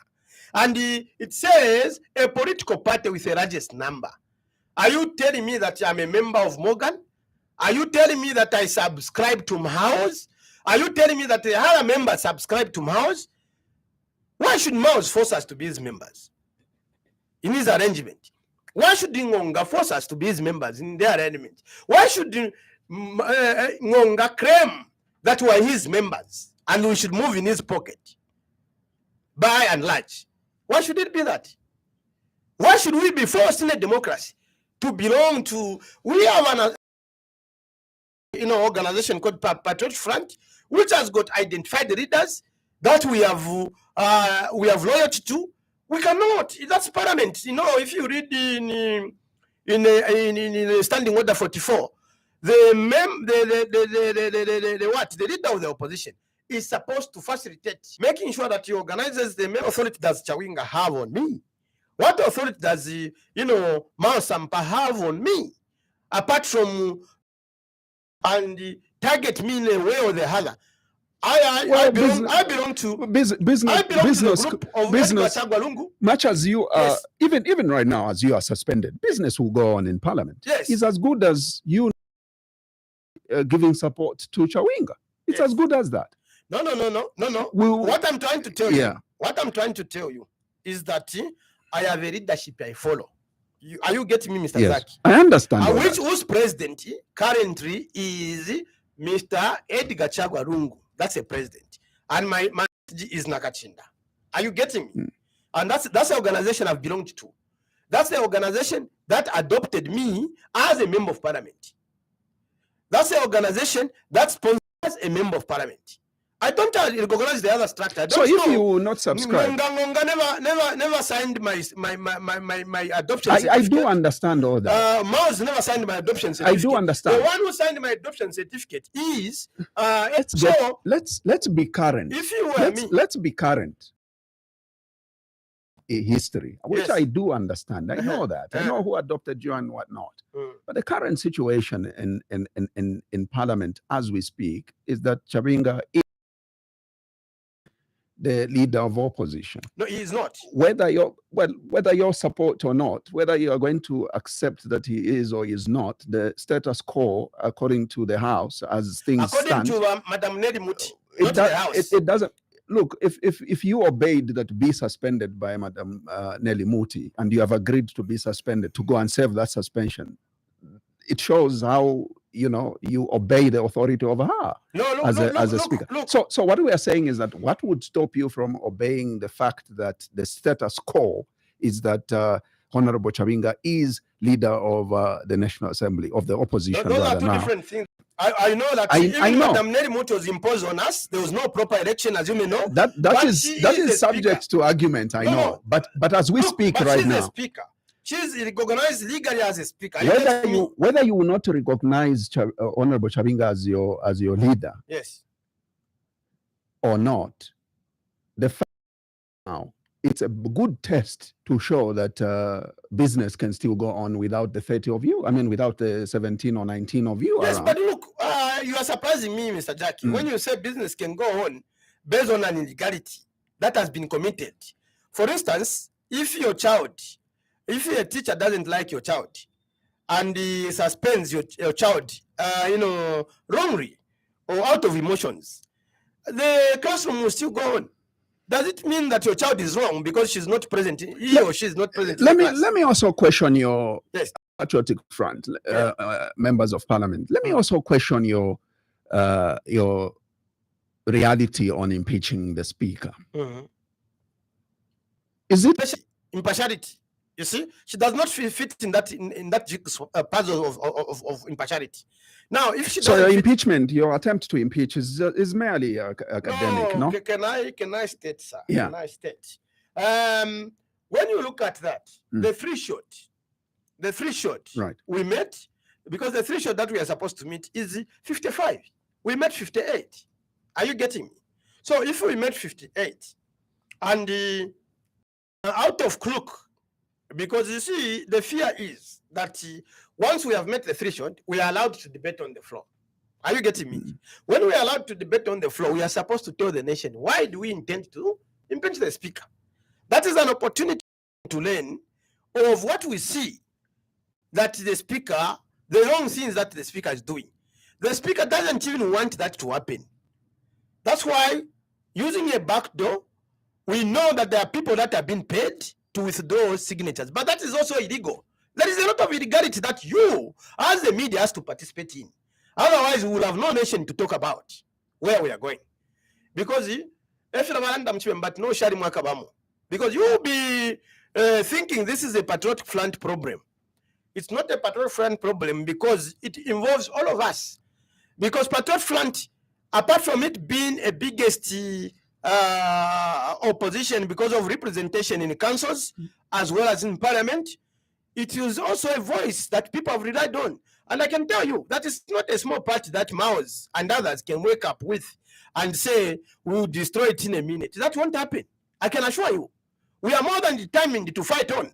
And it says a political party with the largest number. Are you telling me that I'm a member of Morgan? Are you telling me that I subscribe to House? Are you telling me that the other members subscribe to House? Why should Mouse force us to be his members in his arrangement? Why should Ngonga force us to be his members in their arrangement? Why should Ngonga claim that we are his members and we should move in his pocket? By and large, why should it be that? Why should we be forced in a democracy to belong to? We have an organization called Patriotic Front, which has got identified leaders that we have loyalty to. We cannot. That's Parliament. If you read in Standing Order 44, the leader of the opposition is supposed to facilitate, making sure that he organizes the main authority does Chawinga have on me. What authority does Mao Sampa have on me, apart from and target me in a way or the other? I belong to business group of business. Lungu. Much as you are, Yes. even right now, as you are suspended, business will go on in Parliament. Yes. It's as good as you giving support to Chawinga. It's Yes. as good as that. No. We'll- What I'm trying to tell Yeah. you is that I have a leadership I follow. Are you getting me, Mr. Yes, Zaki? I understand. all that. Whose president currently is Mr. Edgar Chagwa Lungu. That's a president. And my is Nakachinda. Are you getting me? And that's the organization I've belonged to. That's the organization that adopted me as a member of parliament. That's the organization that sponsors a member of parliament. I don't recognize the other structure. I don't So if know. you will not subscribe, Ngonga never signed my adoption I certificate. do understand all that. Mao's never signed my adoption I certificate. do understand. The one who signed my adoption certificate is Let's be current. if you were me. Let's be current. A history, which Yes. I do understand. I know that. I know who adopted you and whatnot. But the current situation in Parliament as we speak is that Chawinga is the leader of opposition. No, he is not. Whether you're support or not, whether you are going to accept that he is or is not, the status quo, according to the House, as things According stand, to Madam Nelly Muti, not the House. it doesn't. Look, if you obeyed that be suspended by Madam Nelly Muti and you have agreed to be suspended to go and serve that suspension, it shows how you obey the authority over her as a speaker. Look. So what we are saying is that what would stop you from obeying the fact that the status quo is that Honourable Chawinga is leader of the National Assembly of the opposition. Those are rather two now. different things. I know that I know. Madam Nelly Muti was imposed on us. There was no proper election, as you may know. That But is she that is is the subject to argument. I No, know, but as we speak but right she's now, a speaker. She's recognized legally as a speaker. whether you will not recognize Honorable Chawinga as your leader Yes. or not, the fact now it's a good test to show that business can still go on without the 30 of you. I mean, without the 17 or 19 of you Yes, around. but look, you are surprising me, Mr. Jackie, when you say business can go on based on an illegality that has been committed. For instance, if a teacher doesn't like your child and he suspends your child, wrongly or out of emotions, the classroom will still go on. Does it mean that your child is wrong because she's not present? He or she is not present. Let me also question your Yes. Patriotic Front members of Parliament. Let me also question your reality on impeaching the Speaker. Is it Impartiality? You see, she does not fit in that puzzle of impartiality. Now, if she so? doesn't Your fit- impeachment, your attempt to impeach, is merely academic, no? Can I state, sir? Yeah. Can I state? when you look at that, the threshold, right, we met, because the threshold that we are supposed to meet is 55. We met 58. Are you getting me? So if we met 58, and out of clock, because you see, the fear is that once we have met the threshold, we are allowed to debate on the floor. Are you getting me? When we are allowed to debate on the floor, we are supposed to tell the nation, why do we intend to impeach the speaker? That is an opportunity to learn of what we see that the speaker, the wrong things that the speaker is doing. The speaker doesn't even want that to happen. That's why, using a backdoor, we know that there are people that have been paid to withdraw signatures, but that is also illegal. There is a lot of illegality that you, as the media, has to participate in. Otherwise, we will have no nation to talk about where we are going. Because but no shari mwakabamu. Because you will be thinking this is a Patriotic Front problem. It's not a Patriotic Front problem because it involves all of us. Because Patriotic Front, apart from it being a biggest opposition because of representation in councils as well as in parliament, it is also a voice that people have relied on. And I can tell you that it's not a small party that Maos and others can wake up with and say, we'll destroy it in a minute. That won't happen. I can assure you. We are more than determined to fight on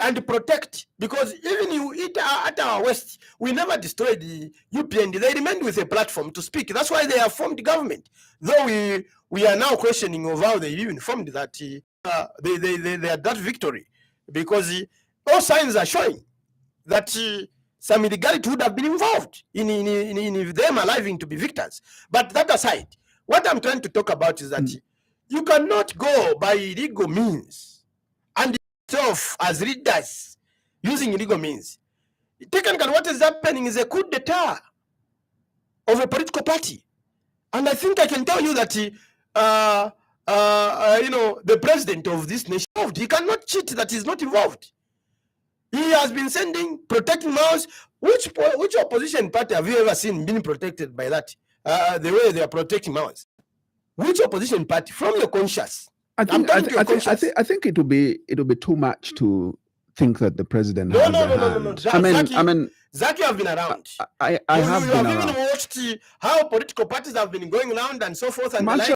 and protect, because even you eat at our west, we never destroyed the UPND. They remained with a platform to speak. That's why they have formed government. Though we are now questioning of how they even formed that they had that victory, because all signs are showing that some illegality would have been involved in them arriving to be victors. But that aside, what I'm trying to talk about is that you cannot go by illegal means and yourself as leaders using illegal means. Technically, what is happening is a coup d'etat of a political party. And I think I can tell you that the president of this nation, he cannot cheat that he's not involved. He has been sending protecting Maos. Which opposition party have you ever seen being protected by that? The way they are protecting Maos. Which opposition party? From your conscience. I think it will be too much to think that the president No. Zaki have been around. I have been around. Even watched how political parties have been going around and so forth and much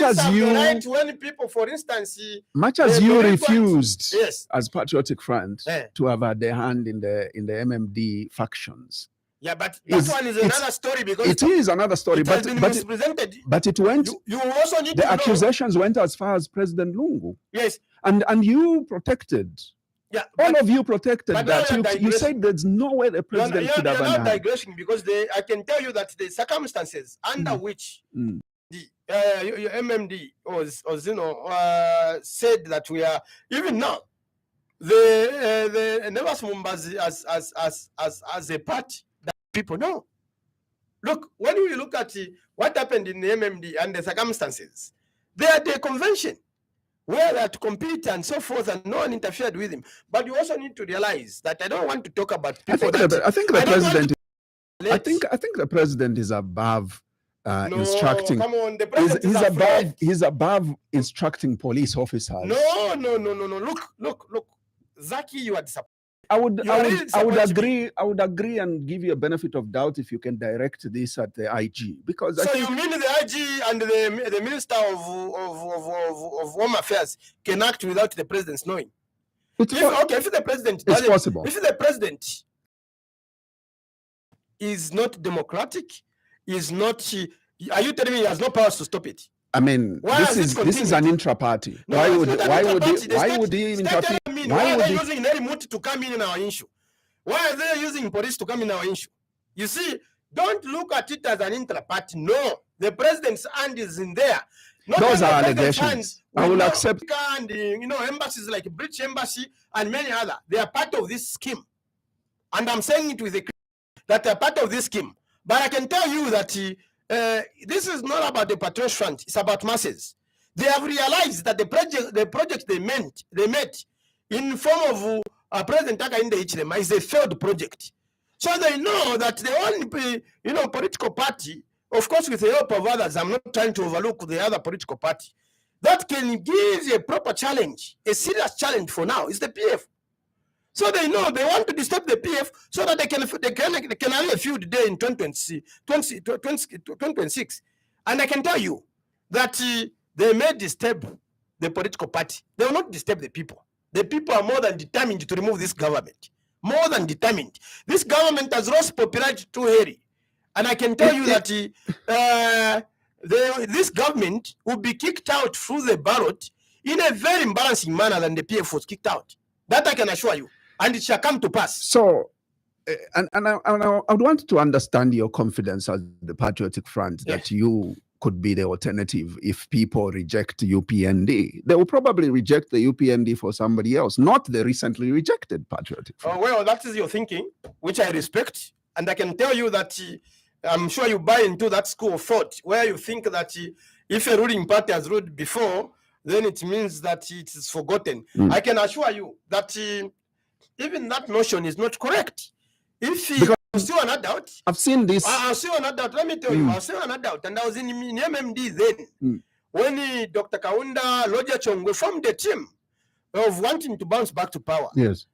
as you, right when people, for instance, much as you refused, yes, as Patriotic Front, to have had their hand in the MMD factions. Yeah, but that one is another story, because it is another story. It has been misrepresented. But it went. You also need the accusations went as far as President Lungu. Yes, and you protected. Yeah, all of you protected that. You said there's no way the president could have. You're not digressing, because I can tell you that the circumstances under which the MMD was said that we are even now the Nevas Mumbazi as a party that people know. Look, when we look at what happened in the MMD and the circumstances, they had a convention where they had to compete and so forth, and no one interfered with him. But you also need to realize that I don't want to talk about people. I think the president is above instructing. Come on, the president he's above instructing police officers. No. Look, Zaki, you are disappointed. I would agree and give you a benefit of doubt if you can direct this at the IG, because you mean the IG and the Minister of Home Affairs can act without the president knowing? If the president it's possible. If the president is not democratic, is not. Are you telling me he has no powers to stop it? I mean, this is an intra-party. No, why would he interfere? Why are they using Nerimut to come in our issue? Why are they using police to come in our issue? You see, don't look at it as an intra-party. No, the president's hand is in there. Those are allegations. I will accept. And embassies like British Embassy and many other, they are part of this scheme. And I'm saying it with a that they are part of this scheme. But I can tell you that this is not about the Patriotic Front. It's about masses. They have realized that the project they met in form of President Taka Inde Hichilema is a failed project. So they know that the only political party, of course with the help of others, I'm not trying to overlook the other political party, that can give a proper challenge, a serious challenge for now, is the PF. So they know they want to disturb the PF so that they can have a feud day in 2026. And I can tell you that they may disturb the political party. They will not disturb the people. The people are more than determined to remove this government. More than determined. This government has lost popularity too early. And I can tell you that this government will be kicked out through the ballot in a very embarrassing manner than the PF was kicked out. That I can assure you. And it shall come to pass. So, and I would want to understand your confidence as the Patriotic Front that you could be the alternative if people reject UPND. They will probably reject the UPND for somebody else, not the recently rejected Patriotic Front. Well, that is your thinking, which I respect. And I can tell you that I'm sure you buy into that school of thought where you think that if a ruling party has ruled before, then it means that it is forgotten. I can assure you that even that notion is not correct. If I'm still an adult, I've seen this. I'm still an adult. Let me tell you, I was still an adult, and I was in MMD then when Dr. Kaunda Roger Chongwe formed a team of wanting to bounce back to power. Yes.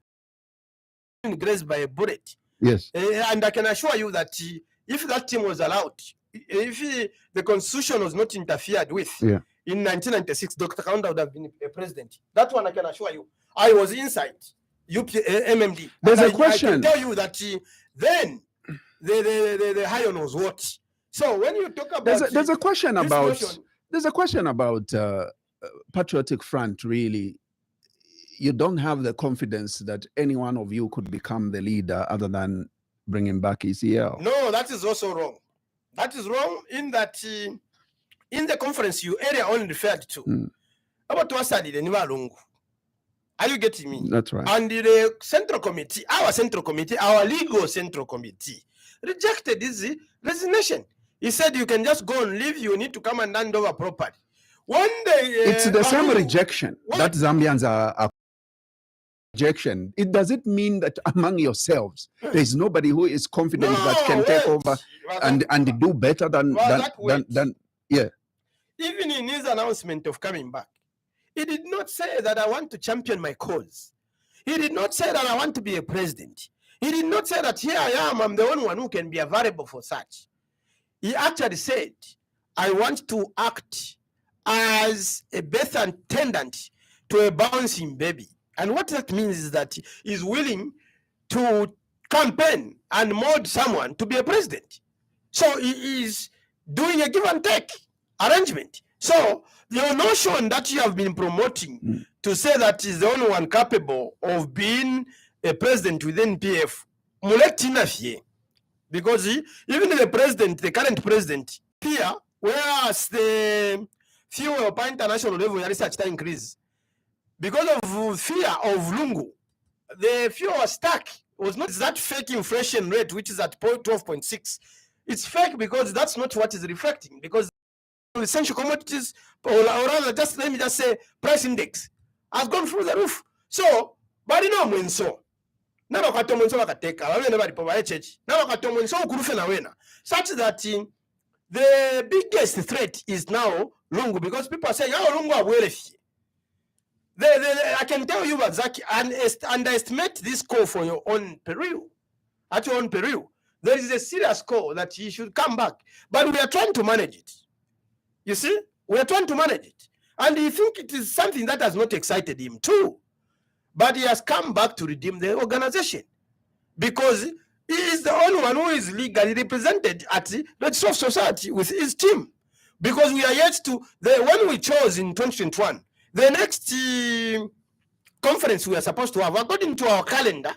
Grazed by a bullet. Yes. And I can assure you that if that team was allowed, if the constitution was not interfered with in 1996, Dr. Kaunda would have been a president. That one I can assure you. I was inside MMD. There's a question. I can tell you that then the Hion was what? So when you talk about there's a question about Patriotic Front. Really, you don't have the confidence that any one of you could become the leader other than bringing back ECL. No, that is also wrong. That is wrong in that in the conference you earlier on referred to about Wasadi the Nivalungu. Are you getting me? That's right. And the central committee, our legal central committee, rejected this resignation. He said you can just go and leave. You need to come and hand over property. One day, it's the same rejection that Zambians are rejection. Does it mean that among yourselves there is nobody who is confident that can take over and do better than Even in his announcement of coming back, he did not say that I want to champion my cause. He did not say that I want to be a president. He did not say that here I am, I'm the only one who can be available for such. He actually said, I want to act as a birth attendant to a bouncing baby. And what that means is that he's willing to campaign and mold someone to be a president. So he is doing a give and take arrangement. So the notion that you have been promoting to say that he's the only one capable of being a president within PF, because even the president, the current president, here, whereas the fuel by international level research increase, because of fear of Lungu, the fuel was stuck. It was not that fake inflation rate, which is at 12.6. It's fake because that's not what is reflecting. Because essential commodities, or rather, just let me just say, price index has gone through the roof. So, but you know when so. Such that the biggest threat is now Lungu, because people are saying, oh, Lungu are wealthy. I can tell you exactly, underestimate this call for your own peril. At your own peril. There is a serious call that he should come back. But we are trying to manage it. You see? We are trying to manage it. And you think it is something that has not excited him too. But he has come back to redeem the organization. Because he is the only one who is legally represented at the Registry of Society with his team. Because we are yet to, when we chose in 2021, the next conference we are supposed to have, according to our calendar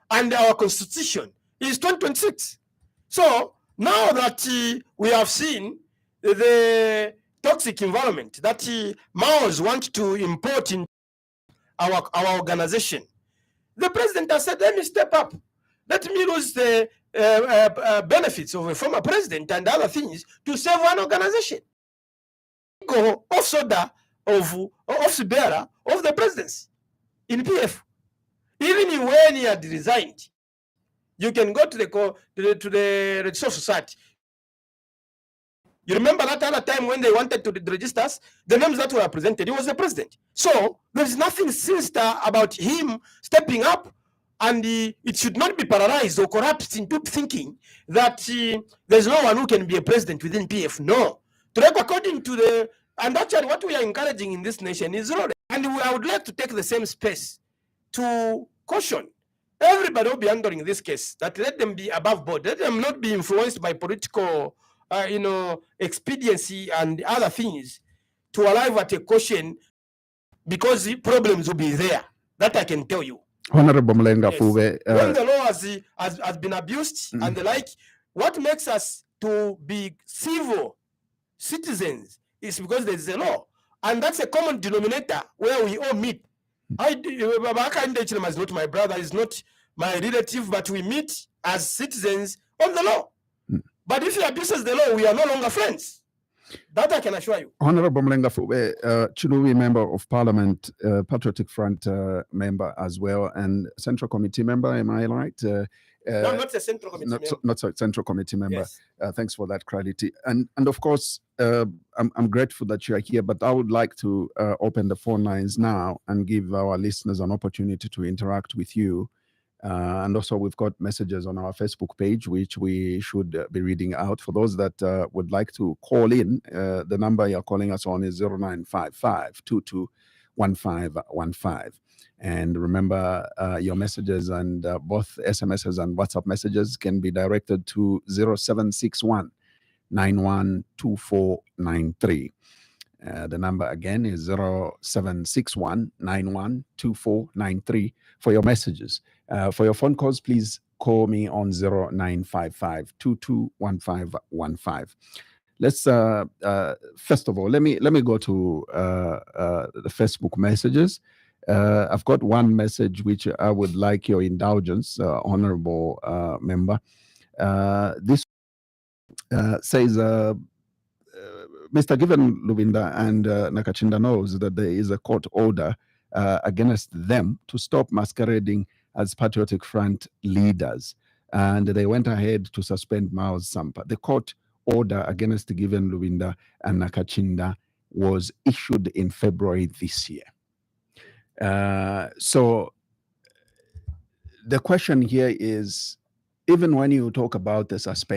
and our constitution, is 2026. So now that we have seen the toxic environment that Maos want to import in our organization, the president has said, let me step up. Let me lose the benefits of a former president and other things to save one organization. Go off-soda of office bearer of the presidency in PF. Even when he had resigned, you can go to the Registry of Society. You remember that other time when they wanted to register us, the names that were presented, it was the president. So there's nothing sinister about him stepping up, and it should not be paralyzed or collapsed into thinking that there's no one who can be a president within PF. No. According to the, and actually what we are encouraging in this nation is role. And I would like to take the same space to caution everybody will be handling this case, that let them be above board, let them not be influenced by political expediency and other things to arrive at a caution, because the problems will be there. That I can tell you. Honourable Mulenga Fube, when the law has been abused and the like, what makes us to be civil citizens is because there's a law, and that's a common denominator where we all meet. Babaka is not my brother, is not my relative, but we meet as citizens of the law. But if he abuses the law, we are no longer friends. That I can assure you. Honourable Mulenga Fube, Chilubi Member of Parliament, Patriotic Front member as well, and Central Committee member, am I right? No, not a Central Committee member. Not a Central Committee member. Yes. Thanks for that clarity. And of course, I'm grateful that you are here, but I would like to open the phone lines now and give our listeners an opportunity to interact with you. And also, we've got messages on our Facebook page, which we should be reading out. For those that would like to call in, the number you're calling us on is 0955-221515. And remember, your messages and both SMSs and WhatsApp messages can be directed to 0761-912493. The number again is 0761-912493 for your messages. For your phone calls, please call me on 0955-221515. Let's first of all, let me go to the Facebook messages. I've got one message which I would like your indulgence, honourable member. This says, Mr. Given Lubinda and Nakachinda knows that there is a court order against them to stop masquerading as Patriotic Front leaders. And they went ahead to suspend Miles Sampa. The court order against Given Lubinda and Nakachinda was issued in February this year. So the question here is, even when you talk about the suspension,